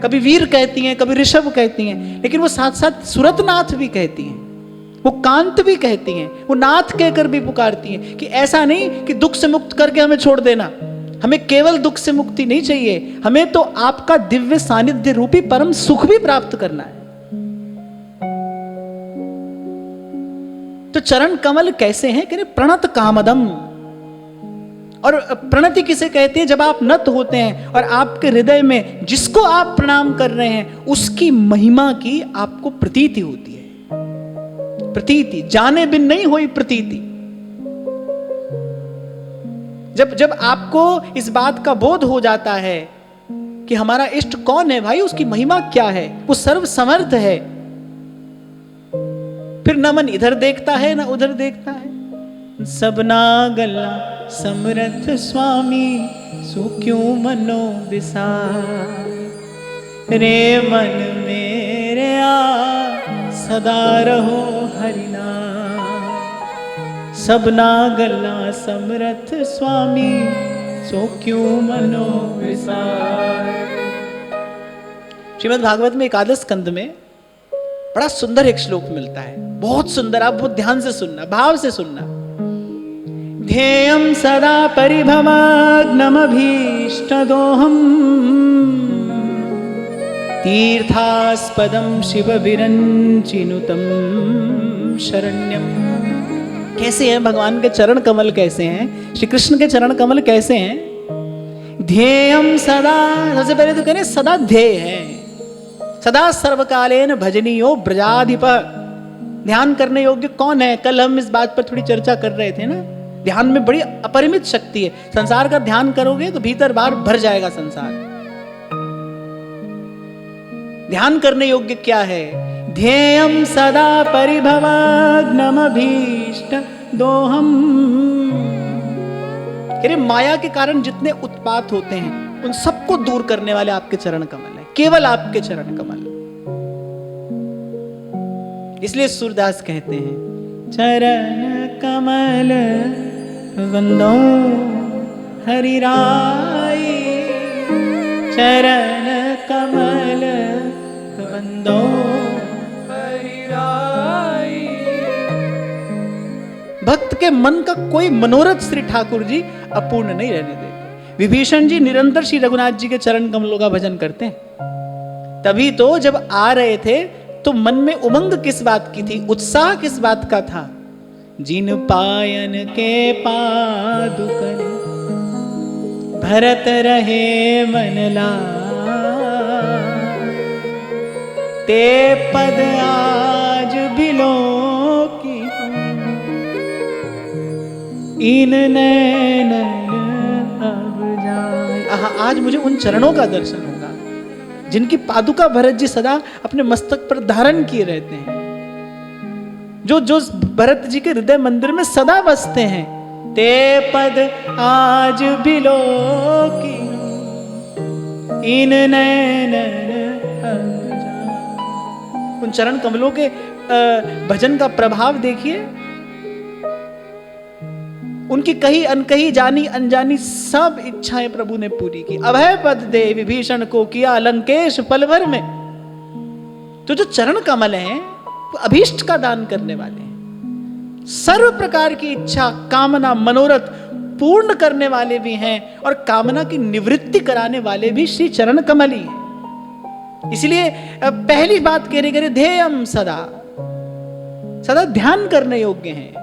कभी वीर कहती हैं, कभी ऋषभ कहती हैं, लेकिन वो साथ साथ सुरतनाथ भी कहती हैं, वो कांत भी कहती हैं, वो नाथ कहकर भी पुकारती हैं कि ऐसा नहीं कि दुख से मुक्त करके हमें छोड़ देना। हमें केवल दुख से मुक्ति नहीं चाहिए, हमें तो आपका दिव्य सानिध्य रूपी परम सुख भी प्राप्त करना है। तो चरण कमल कैसे हैं? कि प्रणत कामदम, और प्रणति किसे कहते हैं? जब आप नत होते हैं और आपके हृदय में जिसको आप प्रणाम कर रहे हैं उसकी महिमा की आपको प्रतीति होती है। प्रतीति, जाने बिन नहीं हुई प्रतीति। जब आपको इस बात का बोध हो जाता है कि हमारा इष्ट कौन है भाई, उसकी महिमा क्या है, वो सर्व समर्थ है, फिर न मन इधर देखता है न उधर देखता है। सबना गला समर्थ स्वामी सो क्यों मनो विसार, रे मन मेरे आ सदा रहो हरिनाम। सबना गला समर्थ स्वामी सो क्यों मनो विसार। श्रीमद् भागवत में एकादश स्कंद में बड़ा सुंदर एक श्लोक मिलता है, बहुत सुंदर। आप बहुत ध्यान से सुनना, भाव से सुनना। ध्येयं सदा परिभवाग्नमभीष्टदोहम् तीर्थास्पदं शिवविरञ्चिनुतं शरण्यम। कैसे हैं भगवान के चरण कमल? कैसे हैं श्री कृष्ण के चरण कमल? कैसे हैं? ध्येयं सदा, सबसे पहले तो कहने सदा ध्येय है, सदा सर्वकालेन भजनीयो ब्रजाधिप। ध्यान करने योग्य कौन है? कल हम इस बात पर थोड़ी चर्चा कर रहे थे ना। ध्यान में बड़ी अपरिमित शक्ति है। संसार का ध्यान करोगे तो भीतर बाहर भर जाएगा संसार। ध्यान करने योग्य क्या है? ध्येयं सदा परिभवाग्नमभीष्ट दोहम्। माया के कारण जितने उत्पात होते हैं उन सबको दूर करने वाले आपके चरण कमल है, केवल आपके चरण कमल। इसलिए सूरदास कहते हैं चरण कमल वंदो हरि राय, चरण कमल वंदो हरि राय। भक्त के मन का कोई मनोरथ श्री ठाकुर जी अपूर्ण नहीं रहने देते। विभीषण जी निरंतर श्री रघुनाथ जी के चरण कमलों का भजन करते हैं। तभी तो जब आ रहे थे तो मन में उमंग किस बात की थी, उत्साह किस बात का था? जिन पायन के पादुकन भरत रहे मन लाय, ते पद आज बिलो की इन नैन अब जाए। आज मुझे उन चरणों का दर्शन होगा जिनकी पादुका भरत जी सदा अपने मस्तक पर धारण किए रहते हैं, जो भरत जी के हृदय मंदिर में सदा बसते हैं। ते पद आज बिलो की इन नैन अब जाए। उन चरण कमलों के भजन का प्रभाव देखिए। उनकी कही अनकही, जानी अनजानी सब इच्छाएं प्रभु ने पूरी की। अभय पद दे विभीषण को किया लंकेश पल भर में। तो जो चरण कमल हैं वो अभीष्ट का दान करने वाले हैं। सर्व प्रकार की इच्छा, कामना, मनोरथ पूर्ण करने वाले भी हैं और कामना की निवृत्ति कराने वाले भी श्री चरण कमल ही हैं। इसलिए पहली बात कहने के लिए ध्येयम सदा, सदा ध्यान करने योग्य हैं।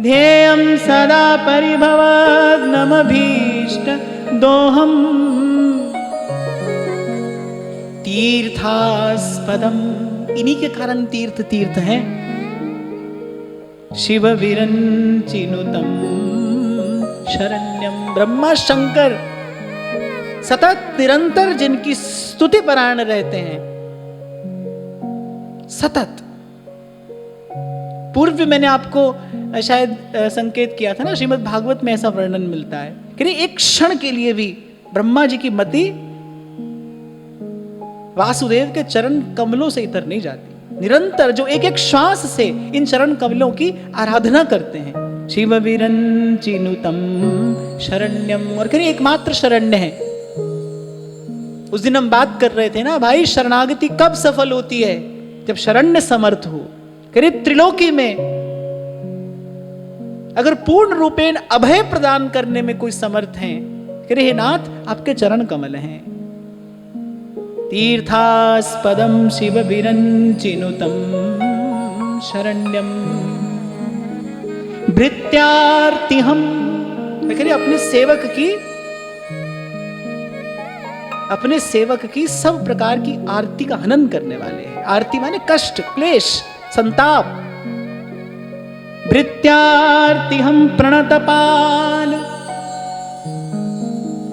ध्येयं सदा परिभवाग्नमभीष्ट दोहम् तीर्थास्पदम। इन्हीं के कारण तीर्थ तीर्थ हैं। शिव विरंचिनुतम शरण्यम। ब्रह्मा शंकर सतत निरंतर जिनकी स्तुति परायण रहते हैं, सतत। पूर्व मैंने आपको शायद संकेत किया था ना, श्रीमद् भागवत में ऐसा वर्णन मिलता है कि एक क्षण के लिए भी ब्रह्मा जी की मति वासुदेव के चरण कमलों से इतर नहीं जाती। निरंतर जो एक एक श्वास से इन चरण कमलों की आराधना करते हैं। शिव विरंचिनुतम शरण्यम। और कहीं एकमात्र शरण्य है। उस दिन हम बात कर रहे थे ना भाई, शरणागति कब सफल होती है? जब शरण्य समर्थ हो। करीब त्रिलोकी में अगर पूर्ण रूपेण अभय प्रदान करने में कोई समर्थ है, हे नाथ आपके चरण कमल हैं। तीर्थास्पदम शिव विरंचिनुतम शरण्यम। भृत्यार्तिहम मैं कह रही अपने सेवक की सब प्रकार की आरती का हनन करने वाले हैं। आरती माने कष्ट, क्लेश, संताप। भृत्यार्ति हम प्रणतपाल।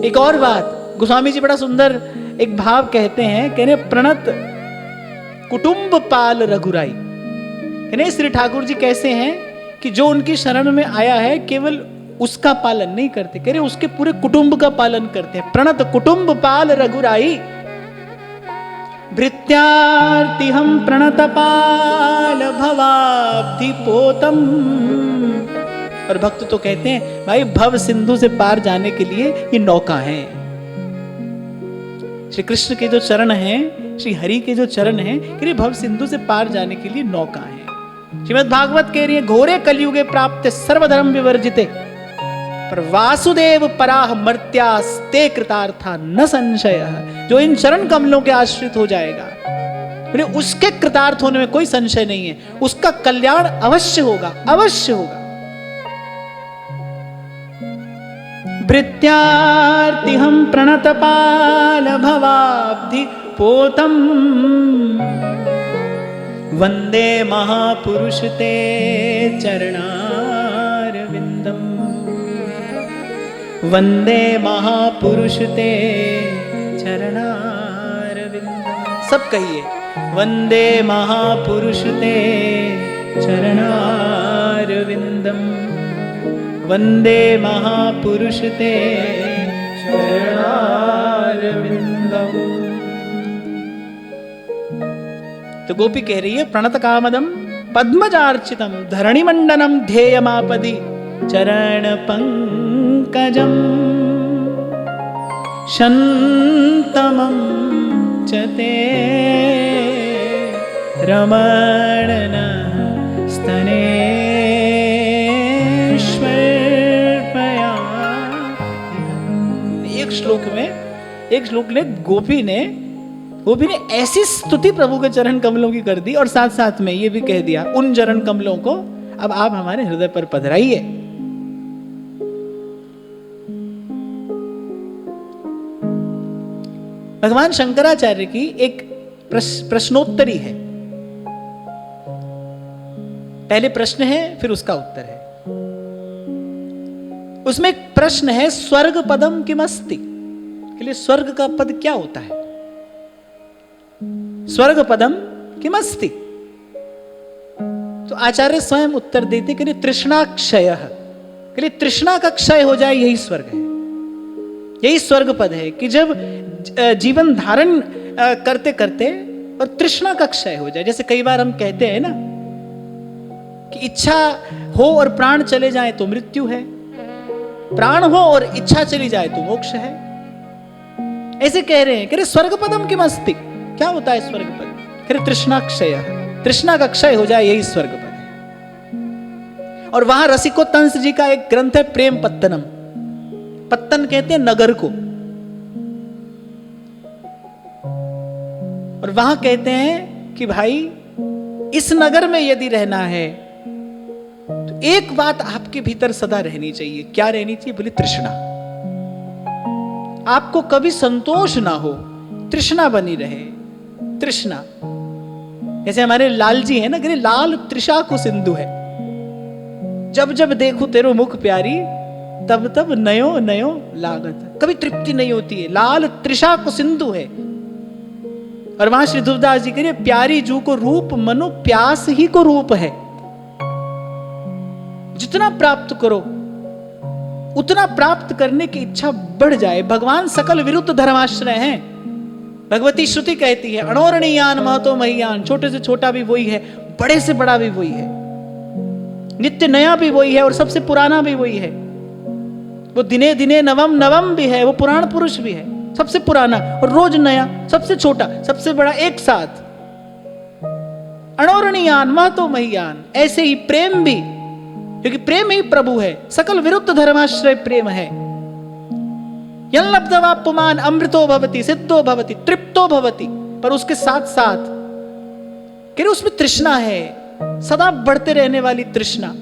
एक और बात गोस्वामी जी बड़ा सुंदर एक भाव कहते हैं, कहने प्रणत कुटुंब पाल रघुराई। कहने श्री ठाकुर जी कैसे हैं कि जो उनकी शरण में आया है केवल उसका पालन नहीं करते, कह रहे उसके पूरे कुटुंब का पालन करते हैं। प्रणत कुटुंब पाल रघुराई। भृत्यार्ति हम प्रणत पाल भवाब्धि पोतम। और भक्त तो कहते हैं भाई भव सिंधु से पार जाने के लिए ये नौका है। श्री कृष्ण के जो चरण हैं, श्री हरि के जो चरण हैं, कह रही भव सिंधु से पार जाने के लिए नौका है। श्रीमद् भागवत कह रही है घोरे कलयुगे प्राप्त सर्वधर्म विवर्जिते पर वासुदेव पराह मर्त्यास्ते कृतार्था न संशय। जो इन चरण कमलों के आश्रित हो जाएगा उसके कृतार्थ होने में कोई संशय नहीं है, उसका कल्याण अवश्य होगा, अवश्य होगा। भृत्यार्ति हम प्रणतपाल भवाब्धि पोतम। वंदे महापुरुष ते चरणारविंदम। वंदे महापुरुष ते चरणारविंदम। सब कहिए वंदे महापुरुष ते चरणारविंदम। वंदे महापुरुष ते चरणारविंदम। तो गोपी कह रही है प्रणत कामदम पद्मजार्चितम धरणि मंडनम ध्येयमापदि चरण पंकजम शन्तमं च ते रमणन स्तनेष्वर्पया। एक श्लोक ने गोपी ने ऐसी स्तुति प्रभु के चरण कमलों की कर दी और साथ साथ में ये भी कह दिया उन चरण कमलों को अब आप हमारे हृदय पर पधराइए। भगवान शंकराचार्य की एक प्रश्नोत्तरी है। पहले प्रश्न है फिर उसका उत्तर है। उसमें एक प्रश्न है स्वर्ग पदम किमस्ति, के लिए स्वर्ग का पद क्या होता है। स्वर्ग पदम किमस्ति, तो आचार्य स्वयं उत्तर देते कि तृष्णा क्षय, के लिए तृष्णा का क्षय हो जाए यही स्वर्ग है, यही स्वर्ग पद है कि जब जीवन धारण करते करते और तृष्णा का क्षय हो जाए। जैसे कई बार हम कहते हैं ना कि इच्छा हो और प्राण चले जाए तो मृत्यु है, प्राण हो और इच्छा चली जाए तो मोक्ष है। ऐसे कह रहे हैं कि स्वर्ग पदम किमस्ति, क्या होता है स्वर्ग पद, कि तृष्णा क्षय, तृष्णा का क्षय हो जाए यही स्वर्ग पद है। और वहां रसिकोत्तंस जी का एक ग्रंथ है प्रेम पत्तनम। पत्तन कहते हैं नगर को, और वहां कहते हैं कि भाई इस नगर में यदि रहना है तो एक बात आपके भीतर सदा रहनी चाहिए। क्या रहनी चाहिए बोले तृष्णा। आपको कभी संतोष ना हो, तृष्णा बनी रहे, तृष्णा। जैसे हमारे लाल जी है ना, कि लाल तृषा को सिंधु है, जब जब देखो तेरो मुख प्यारी तब तब नयो नयो लागत। कभी तृप्ति नहीं होती है, लाल तृषा को सिंधु है। और वहां श्री ध्रुवदास जी कह रहे प्यारी जू को रूप मनो प्यास ही को रूप है। जितना प्राप्त करो उतना प्राप्त करने की इच्छा बढ़ जाए। भगवान सकल विरुद्ध धर्माश्रय हैं। भगवती श्रुति कहती है अणोरणीयान महतो महियान, छोटे से छोटा भी वही है, बड़े से बड़ा भी वही है, नित्य नया भी वही है और सबसे पुराना भी वही है। वो दिने दिने नवम नवम भी है, वो पुराण पुरुष भी है, सबसे पुराना और रोज नया, सबसे छोटा सबसे बड़ा एक साथ। अणोरणीयान महतो महियान। ऐसे ही प्रेम भी, क्योंकि प्रेम ही प्रभु है, सकल विरुद्ध धर्माश्रय प्रेम है। यल्लब्धवा पुमान अमृतो भवति सिद्धो भवति तृप्तो भवति। पर उसके साथ साथ कि उसमें तृष्णा है, सदा बढ़ते रहने वाली तृष्णा,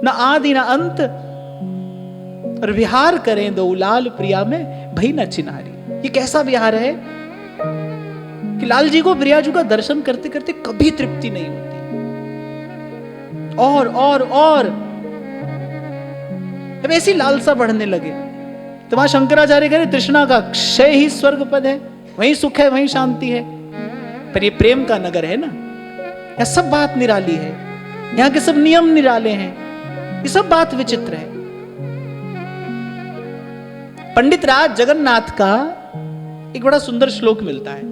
न आदि न अंत, और विहार करें दो लाल प्रिया में भई न चिन्हारी। ये कैसा विहार है कि लाल जी को प्रियाजू का दर्शन करते करते कभी तृप्ति नहीं होती, और अब ऐसी लालसा बढ़ने लगे तो वहां शंकराचार्य कह रहे तृष्णा का क्षय ही स्वर्ग पद है, वहीं सुख है, वहीं शांति है। पर ये प्रेम का नगर है ना, यहां सब बात निराली है, यहाँ के सब नियम निराले हैं, ये सब बात विचित्र है। पंडित राज जगन्नाथ का एक बड़ा सुंदर श्लोक मिलता है।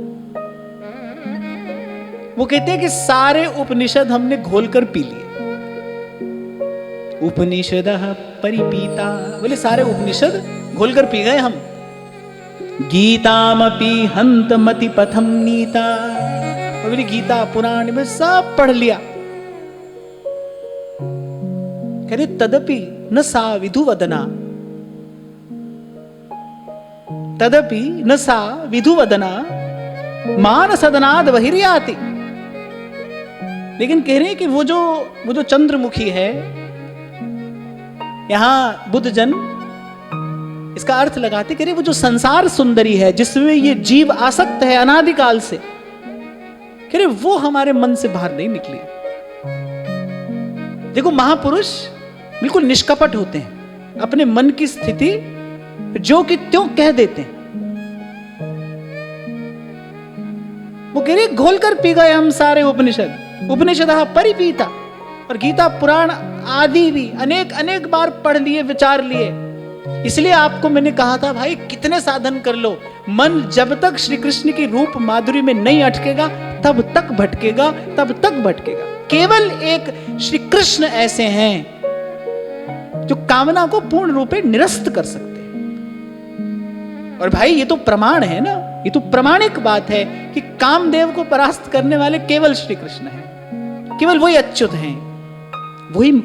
वो कहते हैं कि सारे उपनिषद हमने घोलकर पी लिए। उपनिषद परिपीता, बोले सारे उपनिषद घोलकर पी गए हम। गीतामपि हंतमति पथम नीता, बोले गीता पुराण में सब पढ़ लिया। कह रहे तदपि न सा विधुवदना, तदपि न सा विधुवदना मान सदनाद बहिर्याति। लेकिन कह रहे हैं कि वो जो चंद्रमुखी है, यहां बुद्ध जन इसका अर्थ लगाते, कह रहे वो जो संसार सुंदरी है जिसमें ये जीव आसक्त है अनादिकाल से, कह रहे वो हमारे मन से बाहर नहीं निकली। देखो महापुरुष बिल्कुल निष्कपट होते हैं, अपने मन की स्थिति जो कि त्यों कह देते हैं। वो कह रहे घोल कर पी गए हम सारे उपनिषद, उपनिषद परिपीता, और गीता पुराण आदि भी अनेक अनेक बार पढ़ लिए, विचार लिए। इसलिए आपको मैंने कहा था भाई कितने साधन कर लो, मन जब तक श्री कृष्ण की रूप माधुरी में नहीं अटकेगा तब तक भटकेगा, तब तक भटकेगा। केवल एक श्री कृष्ण ऐसे हैं जो कामना को पूर्ण रूप से निरस्त कर सकते हैं। और भाई ये तो प्रमाण है ना, ये तो प्रमाणिक बात है कि कामदेव को परास्त करने वाले केवल श्री कृष्ण हैं, केवल वही अच्युत हैं,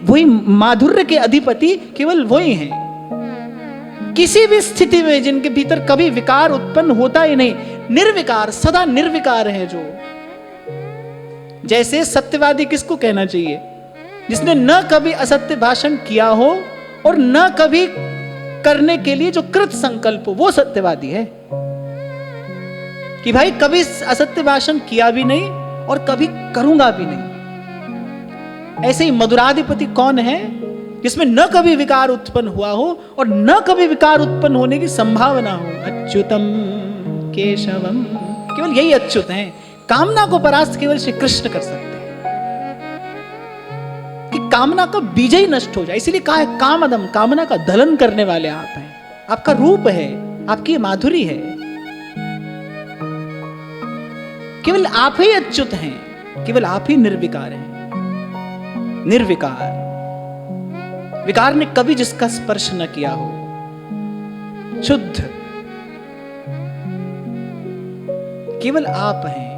वही माधुर्य के अधिपति केवल वही हैं। किसी भी स्थिति में जिनके भीतर कभी विकार उत्पन्न होता ही नहीं, निर्विकार, सदा निर्विकार है जो। जैसे सत्यवादी किसको कहना चाहिए? जिसने न कभी असत्य भाषण किया हो और न कभी करने के लिए जो कृत संकल्प हो, वो सत्यवादी है। कि भाई कभी असत्य भाषण किया भी नहीं और कभी करूंगा भी नहीं। ऐसे ही मधुराधिपति कौन है? जिसमें न कभी विकार उत्पन्न हुआ हो और न कभी विकार उत्पन्न होने की संभावना हो। अच्युतम केशवम, केवल यही अच्युत हैं। कामना को परास्त केवल श्री कृष्ण कर सकते हैं कि कामना का बीज ही नष्ट हो जाए। इसीलिए कहा है कामदम, कामना का दलन करने वाले आप हैं, आपका रूप है, आपकी माधुरी है। केवल आप ही अच्युत हैं, केवल आप ही निर्विकार हैं। निर्विकार, विकार ने कभी जिसका स्पर्श न किया हो, शुद्ध, केवल आप हैं।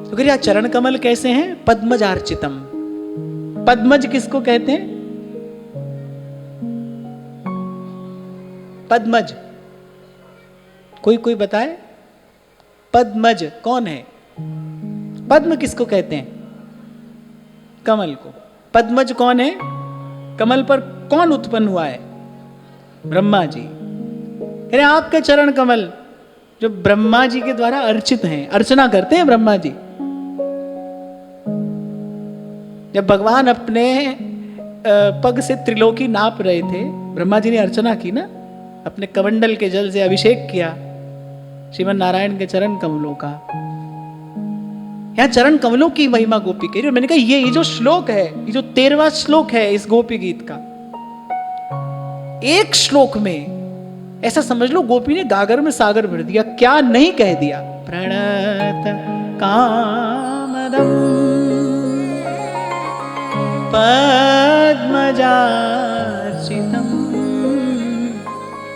तो करिए चरण कमल कैसे हैं? पद्मजार्चितम। पद्मज किसको कहते हैं? पद्मज कोई बताए? पद्मज कौन है? पद्म किसको कहते हैं? कमल को। पद्मज कौन है? कमल पर कौन उत्पन्न हुआ है? ब्रह्मा जी। अरे आपके चरण कमल जो ब्रह्मा जी के द्वारा अर्चित हैं, अर्चना करते हैं ब्रह्मा जी। जब भगवान अपने पग से त्रिलोकी नाप रहे थे, ब्रह्मा जी ने अर्चना की ना, अपने कमंडल के जल से अभिषेक किया श्रीमन नारायण के चरण कमलों का। यहां चरण कमलों की महिमा गोपी कह रही है। मैंने कहा ये जो श्लोक है, ये जो 13वां श्लोक है इस गोपी गीत का, एक श्लोक में ऐसा समझ लो गोपी ने गागर में सागर भर दिया। क्या नहीं कह दिया? प्रणत कामदम पद्मजार्चितम।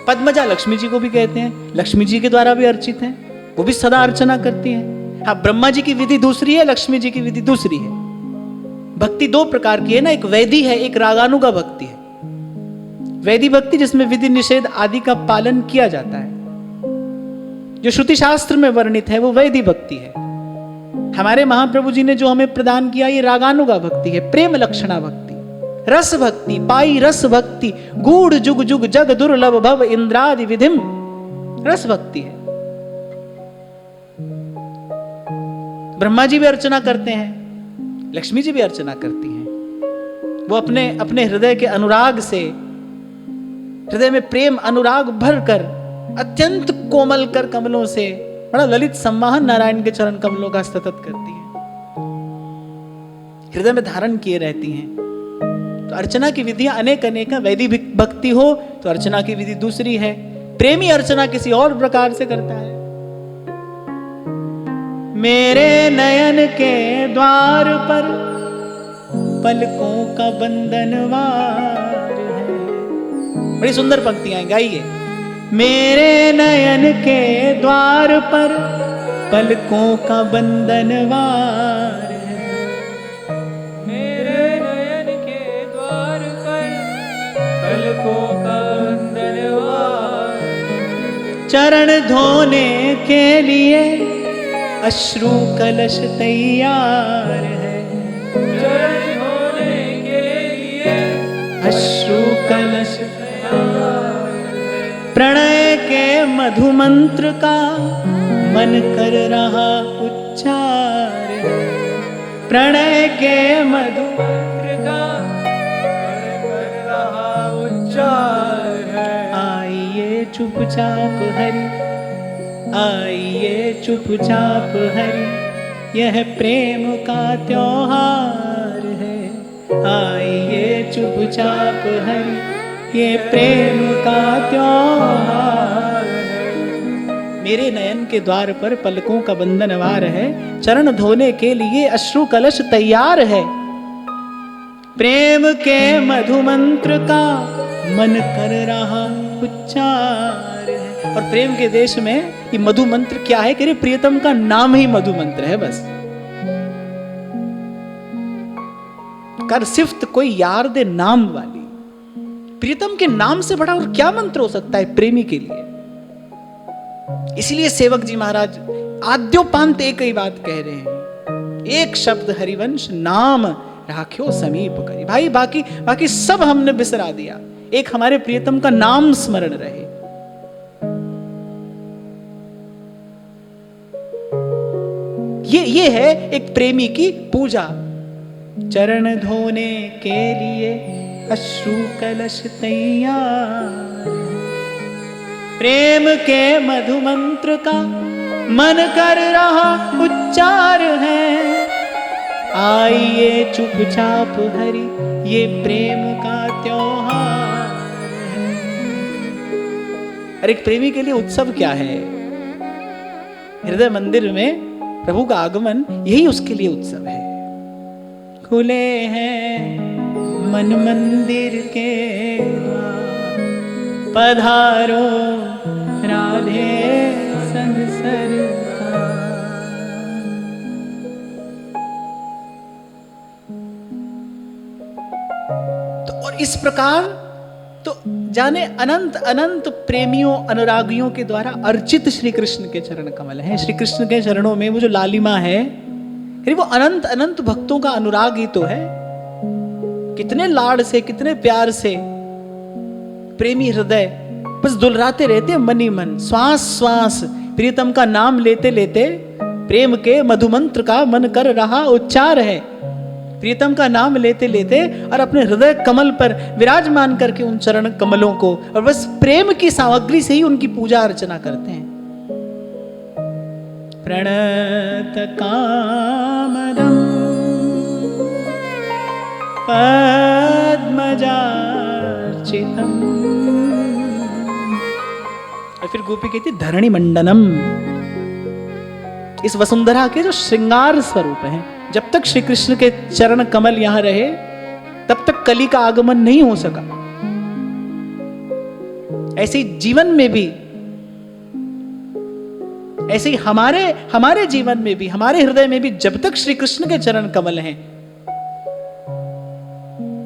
पद्मजा लक्ष्मी जी को भी कहते हैं, लक्ष्मी जी के द्वारा भी अर्चित हैं, वो भी सदा अर्चना करती हैं। हाँ, ब्रह्मा जी की विधि दूसरी है, लक्ष्मी जी की विधि दूसरी है। भक्ति दो प्रकार की है ना, एक वैदी है, एक रागानुगा भक्ति है। वैदी भक्ति जिसमें विधि निषेध आदि का पालन किया जाता है, जो श्रुति शास्त्र में वर्णित है, वो वैदी भक्ति है। हमारे महाप्रभु जी ने जो हमें प्रदान किया ये रागानुगा भक्ति है, प्रेम लक्षणा भक्ति। रस भक्ति पाई, रस भक्ति गूढ़ जुग जुग जग दुर्लभ भव इंद्रादि विधिम, रस भक्ति है। ब्रह्मा जी भी अर्चना करते हैं, लक्ष्मी जी भी अर्चना करती हैं। वो अपने अपने हृदय के अनुराग से, हृदय में प्रेम अनुराग भर कर, अत्यंत कोमल कर कमलों से बड़ा ललित सम्माहन नारायण के चरण कमलों का सतत करती हैं, हृदय में धारण किए रहती हैं। तो अर्चना की विधियां अनेक अनेक हैं। वैदिक भक्ति हो तो अर्चना की विधि दूसरी है, प्रेमी अर्चना किसी और प्रकार से करता है। मेरे नयन के द्वार पर पलकों का बंधनवार है। बड़ी सुंदर पंक्तियां गाइए। मेरे नयन के द्वार पर पलकों का बंधनवार है, मेरे नयन के द्वार पर पलकों का बंधनवार है। चरण धोने के लिए अश्रु कलश तैयार है, चरण धोने के लिए अश्रु कलश तैयार है। प्रणय के मधु मंत्र का मन कर रहा उच्चार है, प्रणय के मधु मंत्र का मन कर रहा उच्चार है। आइए चुपचाप हरि, आइए चुपचाप हरि, यह प्रेम का त्योहार है। आइए चुपचाप हरि, ये प्रेम का त्योहार है। मेरे नयन के द्वार पर पलकों का बंधनवार है, चरण धोने के लिए अश्रु कलश तैयार है। प्रेम के मधु मंत्र का मन कर रहा उच्चार है। और प्रेम के देश में ये मधु मंत्र क्या है कि प्रियतम का नाम ही मधु मंत्र है। बस कर सिफ्त कोई यार दे नाम वाली, प्रियतम के नाम से बड़ा और क्या मंत्र हो सकता है प्रेमी के लिए। इसलिए सेवक जी महाराज आद्योपांत एक ही बात कह रहे हैं, एक शब्द हरिवंश नाम राख्यो समीप करी। भाई बाकी सब हमने बिसरा दिया, एक हमारे प्रियतम का नाम स्मरण रहे। ये है एक प्रेमी की पूजा। चरण धोने के लिए अश्रु कलश तैयार, प्रेम के मधु मंत्र का मन कर रहा उच्चार है। आइए चुपचाप हरि, ये प्रेम का त्योहार है। और एक प्रेमी के लिए उत्सव क्या है? हृदय मंदिर में प्रभु का आगमन, यही उसके लिए उत्सव है। खुले हैं मन मंदिर के द्वार, पधारो राधे संग सरकार। तो और इस प्रकार तो जाने अनंत अनंत प्रेमियों अनुरागियों के द्वारा अर्चित श्री कृष्ण के चरण कमल हैं। श्री कृष्ण के चरणों में वो जो लालिमा है, वो अनंत अनंत भक्तों का अनुराग ही तो है। कितने लाड से, कितने प्यार से प्रेमी हृदय बस दुलराते रहते हैं मन ही मन, श्वास श्वास प्रियतम का नाम लेते लेते प्रेम के मधुमंत्र का मन कर रहा उच्चार है। प्रियतम का नाम लेते लेते और अपने हृदय कमल पर विराजमान करके उन चरण कमलों को और बस प्रेम की सामग्री से ही उनकी पूजा अर्चना करते हैं। प्रणत कामदं पद्मजार्चितम्। और फिर गोपी कहती धरणी मंडनम। इस वसुंधरा के जो श्रृंगार स्वरूप हैं, जब तक श्री कृष्ण के चरण कमल यहां रहे तब तक कली का आगमन नहीं हो सका। ऐसे ही जीवन में भी, ऐसे ही हमारे जीवन में भी, हमारे हृदय में भी जब तक श्री कृष्ण के चरण कमल हैं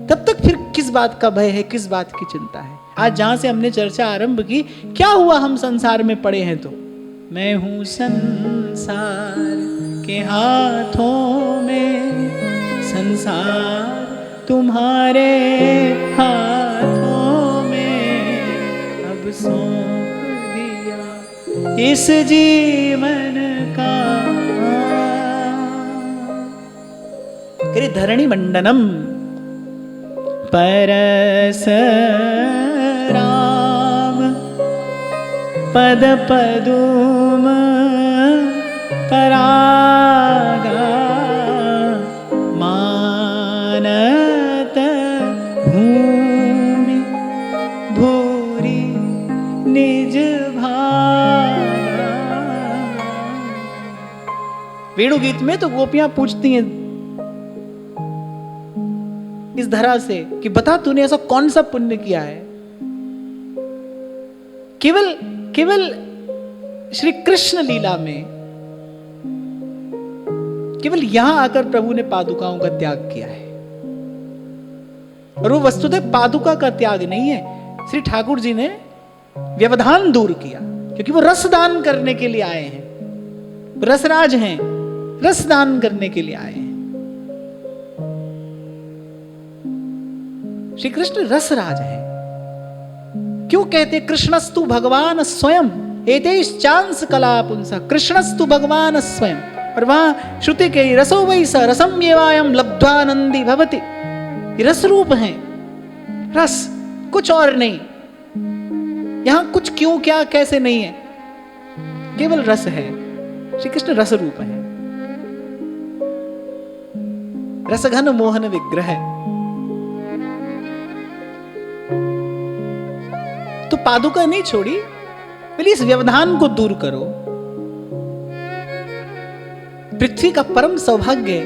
तब तक फिर किस बात का भय है, किस बात की चिंता है। आज जहां से हमने चर्चा आरंभ की, क्या हुआ हम संसार में पड़े हैं तो मैं हूं संसार के हाथों में, संसार तुम्हारे हाथों में अब सौंप दिया इस जीवन का। करे धरणी मंडनम परस राम पद पदुम परागा मानत भूमि भूरी निज भागा। वेणु गीत में तो गोपियां पूछती हैं इस धरा से कि बता तूने ऐसा कौन सा पुण्य किया है। केवल श्री कृष्ण लीला में केवल यहां आकर प्रभु ने पादुकाओं का त्याग किया है। और वो वस्तुतः पादुका का त्याग नहीं है, श्री ठाकुर जी ने व्यवधान दूर किया, क्योंकि वो रसदान करने के लिए आए हैं, रसराज हैं, रसदान करने के लिए आए हैं। श्री कृष्ण रसराज है। क्यों कहते कृष्णस्तु भगवान स्वयं एतेश्चांस कला पुंसा, कृष्णस्तु भगवान स्वयं। और वहां श्रुति के रसो वै स रसम येवायम लब्ध्वानंदी भवति, रस रूप है, रस, कुछ और नहीं। यहां कुछ क्यों क्या कैसे नहीं है, केवल रस है। श्री कृष्ण रस रूप है, रसघन मोहन विग्रह। तो पादुका नहीं छोड़ी, बोली इस व्यवधान को दूर करो। पृथ्वी का परम सौभाग्य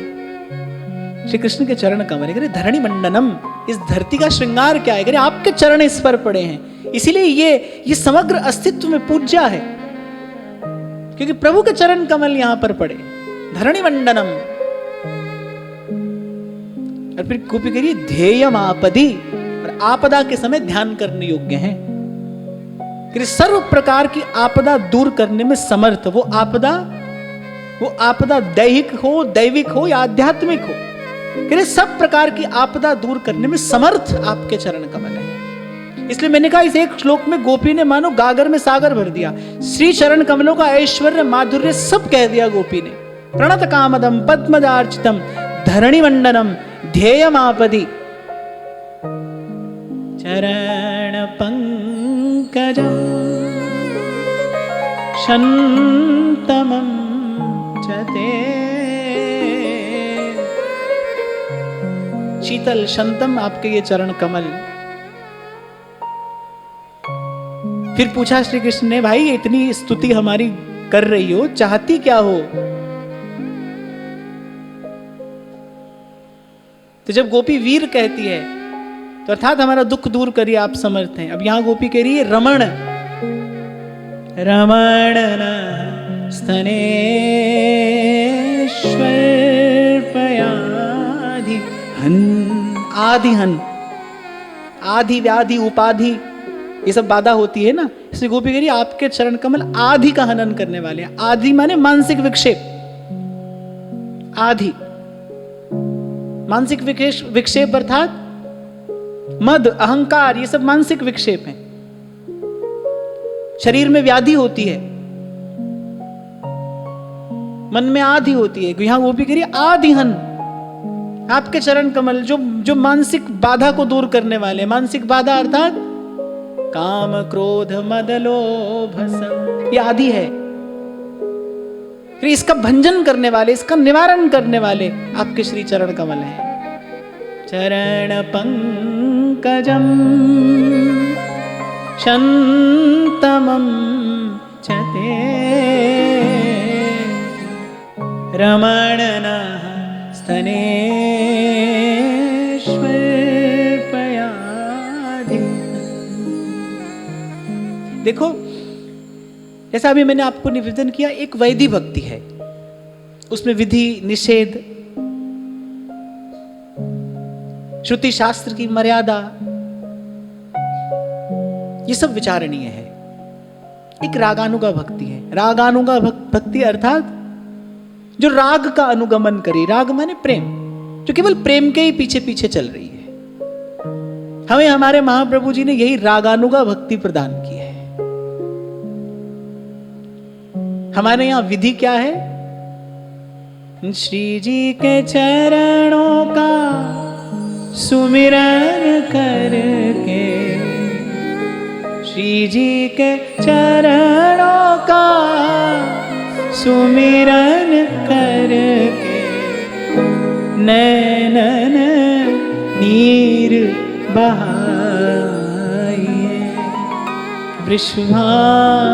श्री कृष्ण के चरण कमल। करे धरणी मंडनम, इस धरती का श्रृंगार क्या है, करे आपके चरण इस पर पड़े हैं, इसीलिए ये समग्र अस्तित्व में पूज्या है, क्योंकि प्रभु के चरण कमल यहां पर पड़े। धरणी मंडनम। और फिर गोपी करिए ध्येयम आपदी, और आपदा के समय ध्यान करने योग्य है। सर्व प्रकार की आपदा दूर करने में समर्थ, वो आपदा दैहिक हो, दैविक हो या आध्यात्मिक हो, सब प्रकार की आपदा दूर करने में समर्थ आपके चरण कमल है। इसलिए मैंने कहा इस एक श्लोक में गोपी ने मानो गागर में सागर भर दिया। श्री चरण कमलों का ऐश्वर्य माधुर्य सब कह दिया गोपी ने। प्रणत कामदम पद्मदार्चितम धरणी मंडनम ध्येयमापदि चरण पंकजम शन्तमं चते। शीतल शंतम आपके ये चरण कमल। फिर पूछा श्री कृष्ण ने, भाई इतनी स्तुति हमारी कर रही हो, चाहती क्या हो? तो जब गोपी वीर कहती है तो अर्थात हमारा दुख दूर करिए, आप समर्थ हैं। अब यहां गोपी कह रही है रमण रमण स्तनेश्वर्पयाधि हन। आधि हन, आधि व्याधि उपाधि ये सब बाधा होती है ना, इसलिए गोपी कह रही आपके चरण कमल आधि का हनन करने वाले हैं। आधि माने मानसिक विक्षेप, आधि मानसिक विक्षेप अर्थात मद अहंकार, ये सब मानसिक विक्षेप हैं। शरीर में व्याधि होती है, मन में आधि होती है। यहां वो भी करिए आधिहन, आपके चरण कमल जो मानसिक बाधा को दूर करने वाले। मानसिक बाधा अर्थात काम क्रोध मद लोभ सब, ये आदि है। फिर इसका भंजन करने वाले, इसका निवारण करने वाले आपके श्री चरण कमल हैं। चरण पंकजम शन्तमं चते रमणनः स्तनेश्वर्पयाधि। देखो जैसा अभी मैंने आपको निवेदन किया, एक वैधि भक्ति है, उसमें विधि निषेध, श्रुति शास्त्र की मर्यादा, ये सब विचारणीय है। एक रागानुगा भक्ति है। रागानुगा भक्ति अर्थात जो राग का अनुगमन करे। राग माने प्रेम, जो केवल प्रेम के ही पीछे पीछे चल रही है। हमें हमारे महाप्रभु जी ने यही रागानुगा भक्ति प्रदान की है। हमारे यहां विधि क्या है? श्री जी के चरणों का सुमिरन करके, श्री जी के चरणों का सुमिरन करके, नैनन नीर बहाइए, वृषभानुलली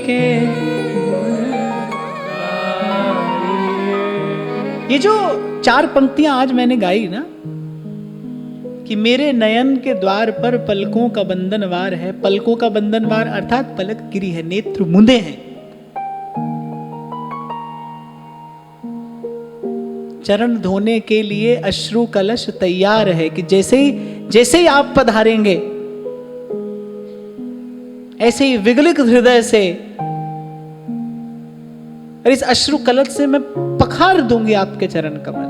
के। ये जो 4 पंक्तियां आज मैंने गाई ना, कि मेरे नयन के द्वार पर पलकों का बंधनवार है। पलकों का बंधनवार अर्थात पलक गिरी है, नेत्र मुंदे हैं। चरण धोने के लिए अश्रु कलश तैयार है, कि जैसे ही आप पधारेंगे, ऐसे ही विगलित हृदय से और इस अश्रु कलश से मैं पखार दूंगी आपके चरण कमल।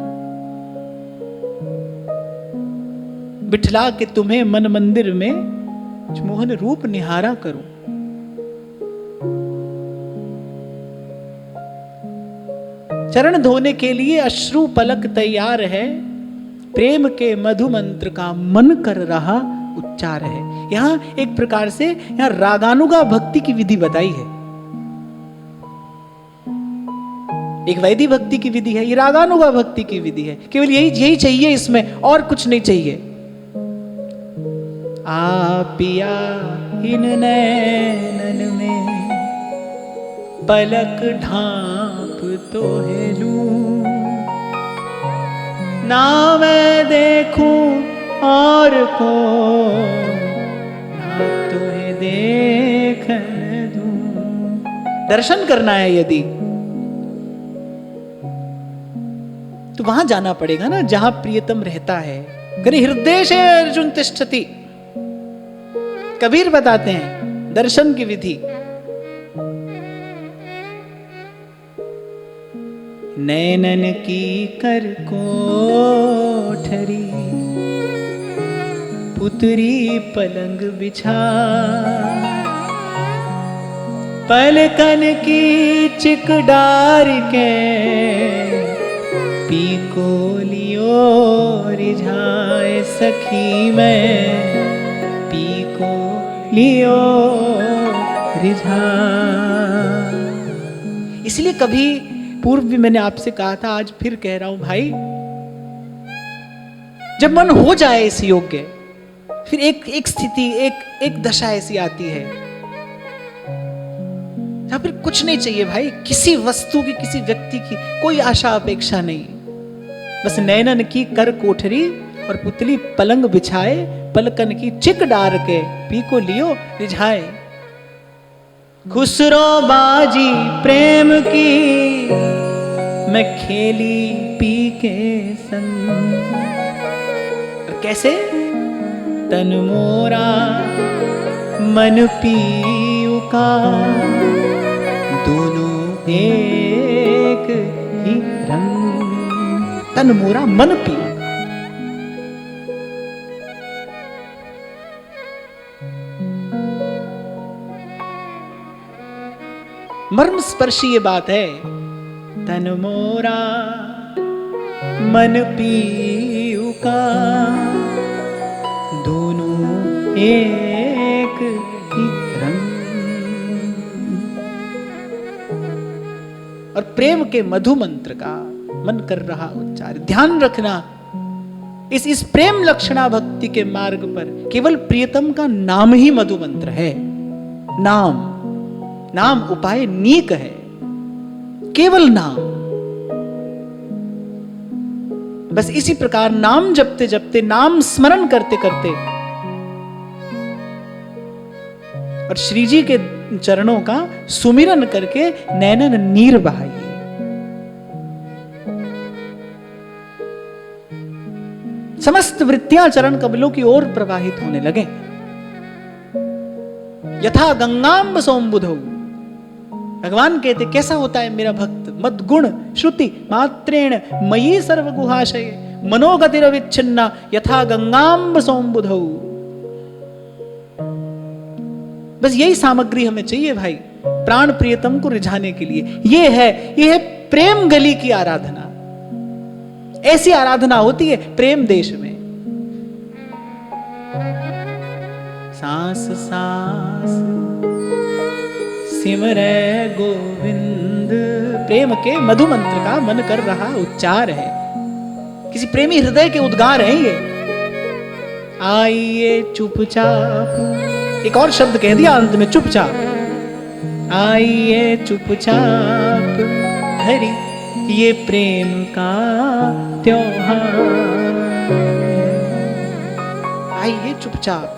बिठला के तुम्हें मन मंदिर में मोहन रूप निहारा करूं। चरण धोने के लिए अश्रु पलक तैयार है, प्रेम के मधु मंत्र का मन कर रहा उच्चार है। यहां एक प्रकार से यहां रागानुगा भक्ति की विधि बताई है। एक वैदिक भक्ति की विधि है, ये रागानुगा भक्ति की विधि है। केवल यही चाहिए इसमें, और कुछ नहीं चाहिए। आपिया इन नैनन में पलक ढांप तो है लूं, ना मैं देखूं और को ना तुम्हें देखन दूं। दर्शन करना है यदि, तो वहां जाना पड़ेगा ना जहां प्रियतम रहता है। करे हृदय से अर्जुन तिष्ठति, कबीर बताते हैं दर्शन की विधि। नैनन की कर कोठरी, पुतरी पलंग बिछा, पलकन की चिक डार के, पीको लियो रिझाए सखी में, पीको लियो रिझा। इसलिए कभी पूर्व भी मैंने आपसे कहा था, आज फिर कह रहा हूं भाई, जब मन हो जाए इस योग्य, फिर एक स्थिति, एक दशा ऐसी आती है जहां फिर कुछ नहीं चाहिए भाई, किसी वस्तु की, किसी व्यक्ति की कोई आशा अपेक्षा नहीं। बस नैनन की कर कोठरी और पुतली पलंग बिछाए, पलकन की चिक डार के, पी को लियो रिझाए। खुसरो बाजी प्रेम की मैं खेली पी के संग। कैसे? तन मोरा मन पीऊ का, दोनों एक ही रंग। तन मोरा मन पीऊ। मर्म स्पर्शी ये बात है। तन मोरा मन पीऊ का, दोनों एक ही रंग। और प्रेम के मधु मंत्र का मन कर रहा उच्चार। ध्यान रखना, इस प्रेम लक्षणा भक्ति के मार्ग पर केवल प्रियतम का नाम ही मधु मंत्र है। नाम उपाय नीक है, केवल नाम। बस इसी प्रकार नाम जपते जपते, नाम स्मरण करते करते और श्री जी के चरणों का सुमिरन करके नैनन नीर बहाइए। समस्त वृत्तियां चरण कमलों की ओर प्रवाहित होने लगे। यथा गंगांब सोमबुधौ, भगवान कहते कैसा होता है मेरा भक्त, मद गुण श्रुति मात्रेण मयि सर्व गुहाशय मनोगतिरविच्छिन्ना यथा गंगाम्ब सौम्बुधौ। बस यही सामग्री हमें चाहिए भाई प्राण प्रियतम को रिझाने के लिए। ये है प्रेम गली की आराधना। ऐसी आराधना होती है प्रेम देश में। सांस सांस सिमरै गोविंद, प्रेम के मधु मंत्र का मन कर रहा उच्चार है, किसी प्रेमी हृदय के उद्गार हैं ये। आइए चुपचाप, एक और शब्द कह दिया अंत में, चुपचाप। आइए चुपचाप हरि ये प्रेम का त्योहार, आइए चुपचाप।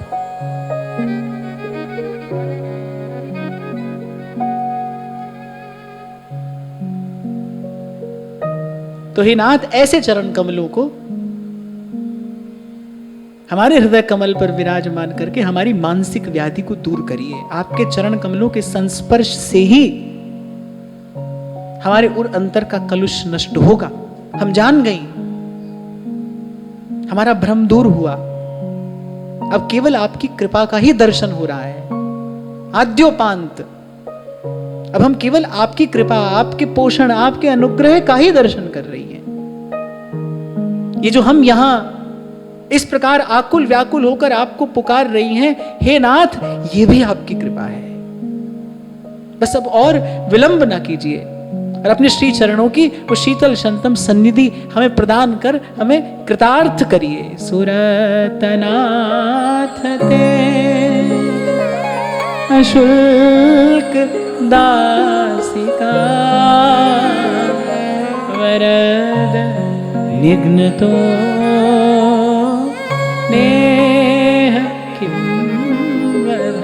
तो हे नाथ ऐसे चरण कमलों को हमारे हृदय कमल पर विराजमान करके हमारी मानसिक व्याधि को दूर करिए। आपके चरण कमलों के संस्पर्श से ही हमारे उर अंतर का कलुष नष्ट होगा। हम जान गई, हमारा भ्रम दूर हुआ। अब केवल आपकी कृपा का ही दर्शन हो रहा है, आद्योपांत। अब हम केवल आपकी कृपा, आपके पोषण, आपके अनुग्रह का ही दर्शन कर रही हैं। ये जो हम यहां इस प्रकार आकुल व्याकुल होकर आपको पुकार रही हैं, हे नाथ, ये भी आपकी कृपा है। बस अब और विलंब ना कीजिए और अपने श्री चरणों की वो शीतल शंतम सन्निधि हमें प्रदान कर हमें कृतार्थ करिए। सुरतनाथ ते अशुल्क दासिका वरद निघ्न तो नेह किं वद।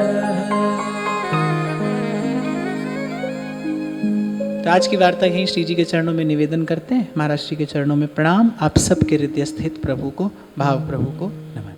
तो आज की वार्ता यहीं श्री जी के चरणों में निवेदन करते हैं। महाराज श्री के चरणों में प्रणाम। आप सबके हृदय स्थित प्रभु को, भाव प्रभु को नमन।